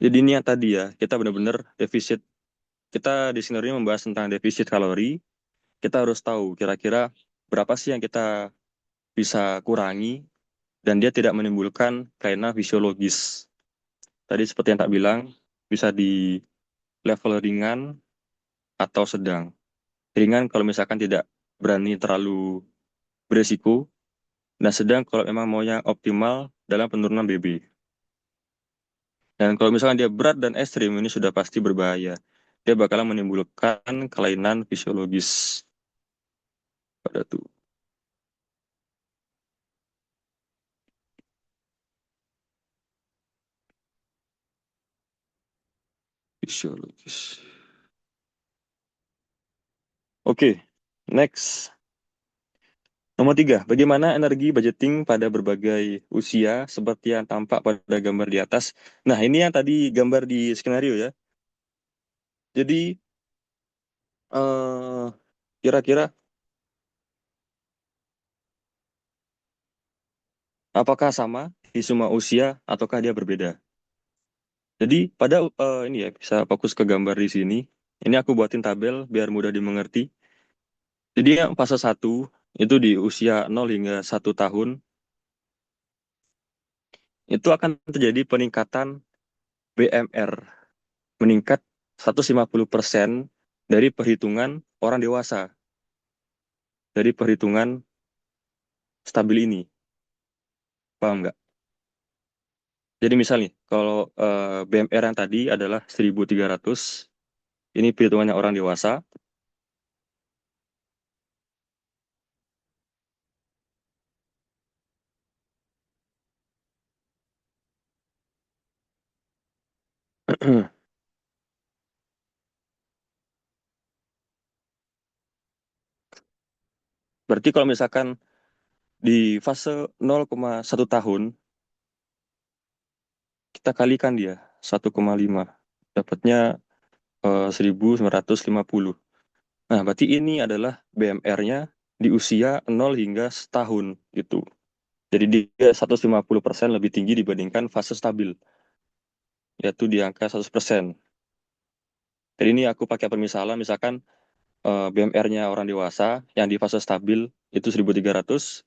Jadi ini yang tadi ya, kita benar-benar defisit. Kita di sini membahas tentang defisit kalori. Kita harus tahu kira-kira berapa sih yang kita bisa kurangi dan dia tidak menimbulkan kelainan fisiologis. Tadi seperti yang tak bilang, bisa di level ringan atau sedang. Ringan kalau misalkan tidak berani terlalu beresiko, dan sedang kalau memang maunya optimal dalam penurunan BB. Dan kalau misalkan dia berat dan ekstrim, ini sudah pasti berbahaya. Dia bakalan menimbulkan kelainan fisiologis pada tubuh. Fisiologis. Oke, next. Nomor 3, bagaimana energi budgeting pada berbagai usia seperti yang tampak pada gambar di atas. Nah, ini yang tadi gambar di skenario ya. Jadi, eh, kira-kira apakah sama di semua usia ataukah dia berbeda? Jadi, pada ini ya, bisa fokus ke gambar di sini. Ini aku buatin tabel biar mudah dimengerti. Jadi, yang fase satu itu di usia 0 hingga 1 tahun, itu akan terjadi peningkatan BMR meningkat 150% dari perhitungan orang dewasa, dari perhitungan stabil ini. Paham nggak? Jadi misalnya, kalau BMR yang tadi adalah 1.300, ini perhitungannya orang dewasa. Berarti kalau misalkan di fase 0,1 tahun, kita kalikan dia 1,5. Dapatnya 1.950. Nah, berarti ini adalah BMR-nya di usia 0 hingga 1 tahun gitu. Jadi dia 150% lebih tinggi dibandingkan fase stabil, yaitu di angka 100%. Jadi ini aku pakai permisalan, misalkan BMR-nya orang dewasa yang di fase stabil itu 1.300,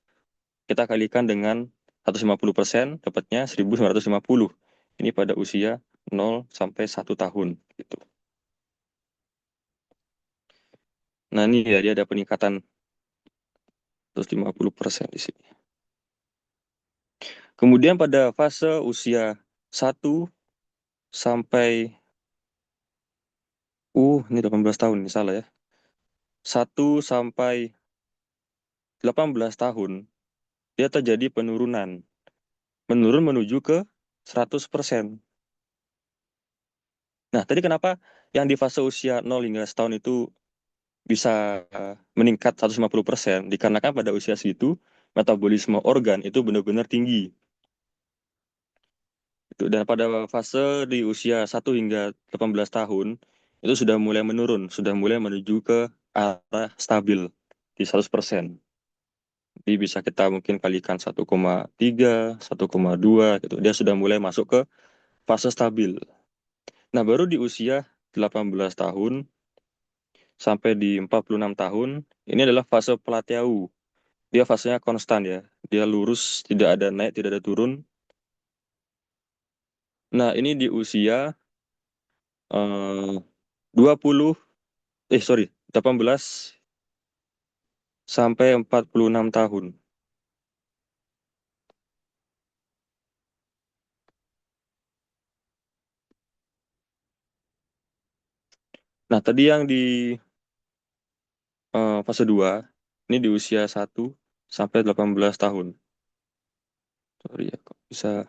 kita kalikan dengan 150%, dapatnya 1.950. Ini pada usia 0 sampai 1 tahun. Gitu. Nah ini ya, dia ada peningkatan 150% di sini. Kemudian pada fase usia 1 sampai, ini 18 tahun, ini salah ya. 1 sampai 18 tahun, dia terjadi penurunan. Menurun menuju ke 100%. Nah, tadi kenapa yang di fase usia 0 hingga 1 tahun itu bisa meningkat 150%? Dikarenakan pada usia segitu, metabolisme organ itu benar-benar tinggi. Dan pada fase di usia 1 hingga 18 tahun, itu sudah mulai menurun, sudah mulai menuju ke arah stabil di 100%. Jadi bisa kita mungkin kalikan 1,3, 1,2 gitu. Dia sudah mulai masuk ke fase stabil. Nah, baru di usia 18 tahun sampai di 46 tahun, ini adalah fase plateau. Dia fasenya konstan ya. Dia lurus, tidak ada naik, tidak ada turun. Nah, ini di usia 20, sorry, 18 sampai 46 tahun. Nah, tadi yang di fase 2 ini di usia 1 sampai 18 tahun. Sorry ya, kok bisa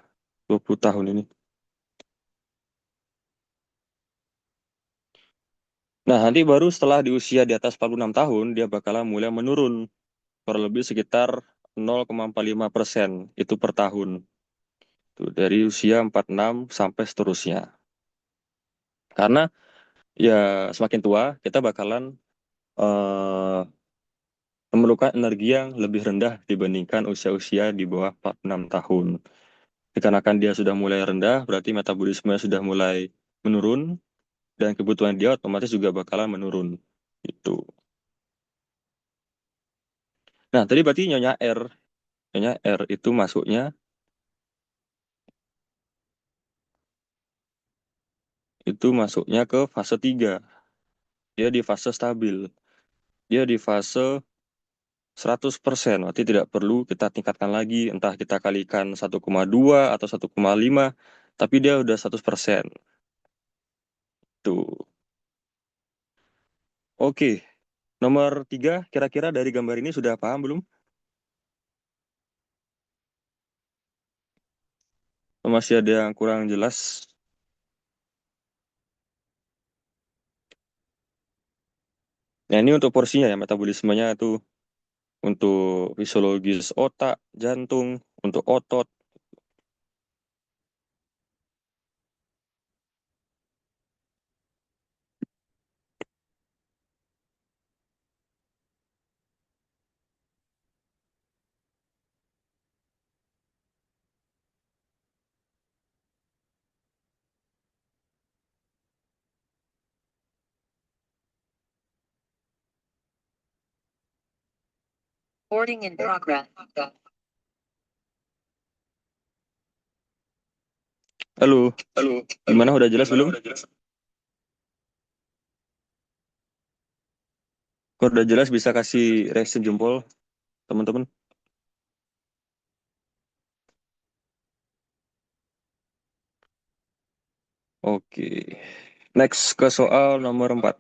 20 tahun ini. Nah, nanti baru setelah di usia di atas 46 tahun, dia bakalan mulai menurun. Kurang lebih sekitar 0,45% itu per tahun. Tuh, dari usia 46 sampai seterusnya. Karena ya semakin tua, kita bakalan eh, memerlukan energi yang lebih rendah dibandingkan usia-usia di bawah 46 tahun. Dikarenakan dia sudah mulai rendah, berarti metabolisme sudah mulai menurun, dan kebutuhan dia otomatis juga bakalan menurun. Itu. Nah, tadi berarti Nyonya R itu masuknya ke fase 3. Dia di fase stabil. Dia di fase 100%. Berarti tidak perlu kita tingkatkan lagi, entah kita kalikan 1,2 atau 1,5, tapi dia udah 100%. Tuh. Oke, nomor 3, kira-kira dari gambar ini sudah paham belum? Masih ada yang kurang jelas? Nah, ini untuk porsinya ya, metabolismenya itu untuk fisiologis otak, jantung, untuk otot. Boarding in progress. Halo, gimana udah jelas belum? Kalau udah jelas bisa kasih reaction jempol, teman-teman. Oke, next ke soal nomor 4.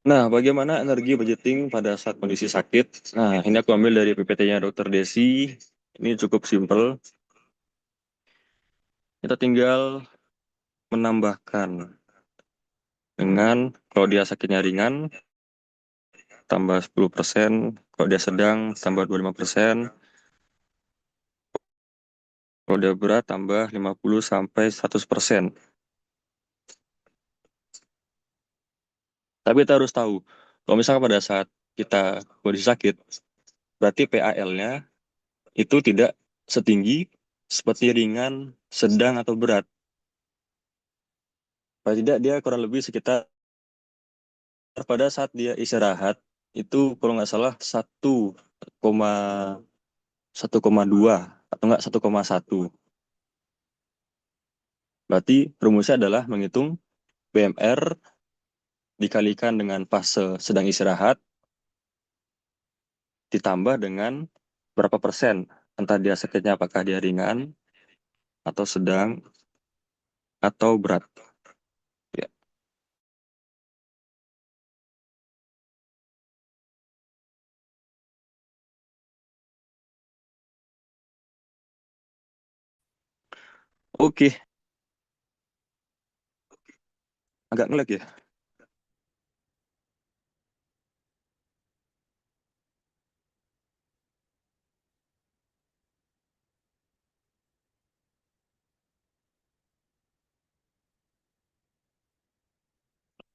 Nah, bagaimana energi budgeting pada saat kondisi sakit? Nah, ini aku ambil dari PPT-nya Dr. Desi. Ini cukup simpel. Kita tinggal menambahkan dengan kalau dia sakitnya ringan, tambah 10%. Kalau dia sedang, tambah 25%. Kalau dia berat, tambah 50 sampai 100%. Tapi kita harus tahu, kalau misalnya pada saat kita kondisi sakit, berarti PAL-nya itu tidak setinggi seperti ringan, sedang, atau berat. Paling tidak dia kurang lebih sekitar pada saat dia istirahat, itu kalau nggak salah 1,2 atau enggak 1,1. Berarti rumusnya adalah menghitung BMR dikalikan dengan fase sedang istirahat ditambah dengan berapa persen. Entah dia sakitnya apakah dia ringan atau sedang atau berat. Ya. Oke, agak ngelag ya.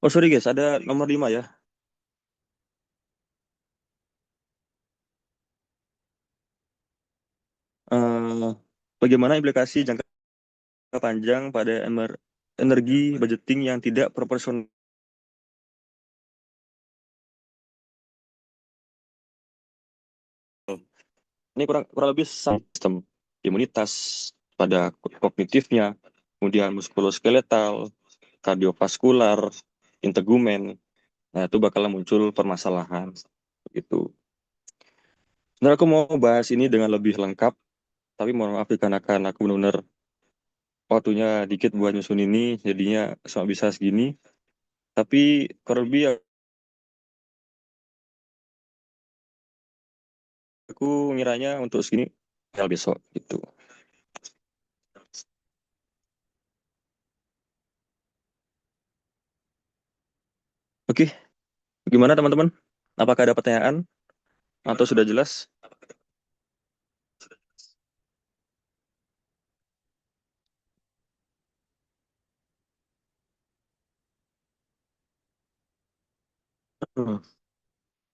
Oh sorry guys, ada nomor 5 ya. Eh, Bagaimana implikasi jangka panjang pada energi budgeting yang tidak proporsional? Ini kurang lebih sistem imunitas pada kognitifnya, kemudian muskuloskeletal, kardiovaskular, integumen. Nah, itu bakal muncul permasalahan gitu. Sebenarnya aku mau bahas ini dengan lebih lengkap, tapi mohon maaf dikarenakan aku benar-benar waktunya dikit buat nyusun ini, jadinya cuma bisa segini. Tapi kurang lebih aku ngiranya untuk segini tinggal besok gitu. Oke, gimana teman-teman? Apakah ada pertanyaan atau sudah jelas? Hmm,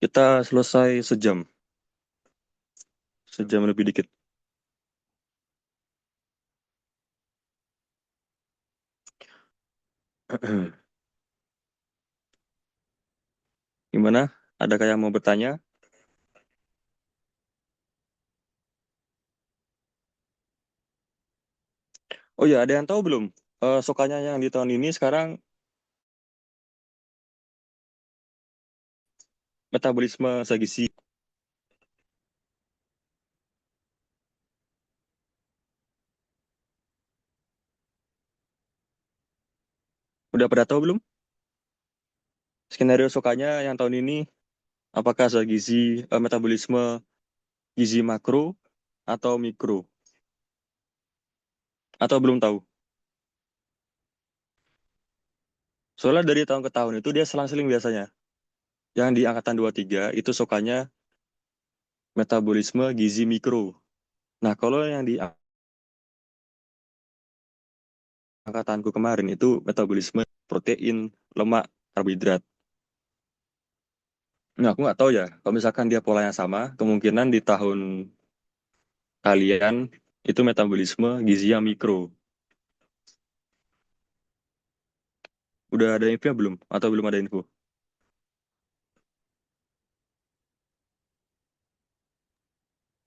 Kita selesai sejam lebih dikit. Gimana? Adakah yang mau bertanya? Oh ya, ada yang tahu belum? Sokanya yang di tahun ini sekarang metabolisme zat gizi. Udah pada tahu belum? Skenario sokanya yang tahun ini apakah zat gizi metabolisme gizi makro atau mikro? Atau belum tahu? Soalnya dari tahun ke tahun itu dia selang-seling biasanya. Yang di angkatan 23 itu sokanya metabolisme gizi mikro. Nah, kalau yang di angkatanku kemarin itu metabolisme protein, lemak, karbohidrat. Nah, aku nggak tahu ya. Kalau misalkan dia polanya sama, kemungkinan di tahun kalian itu metabolisme gizi yang mikro. Udah ada info belum? Atau belum ada info?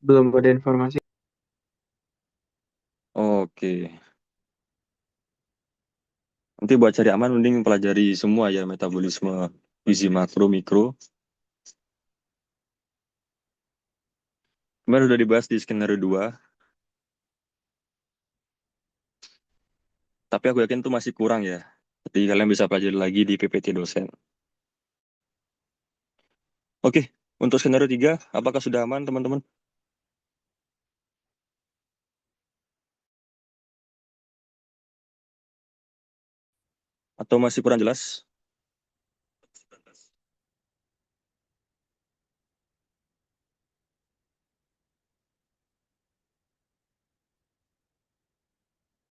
Belum ada informasi. Oke. Nanti buat cari aman, mending pelajari semua ya metabolisme gizi makro, mikro. Kemarin udah dibahas di skenario 2, tapi aku yakin itu masih kurang ya. Jadi kalian bisa pelajari lagi di PPT dosen. Oke, untuk skenario 3, apakah sudah aman teman-teman? Atau masih kurang jelas?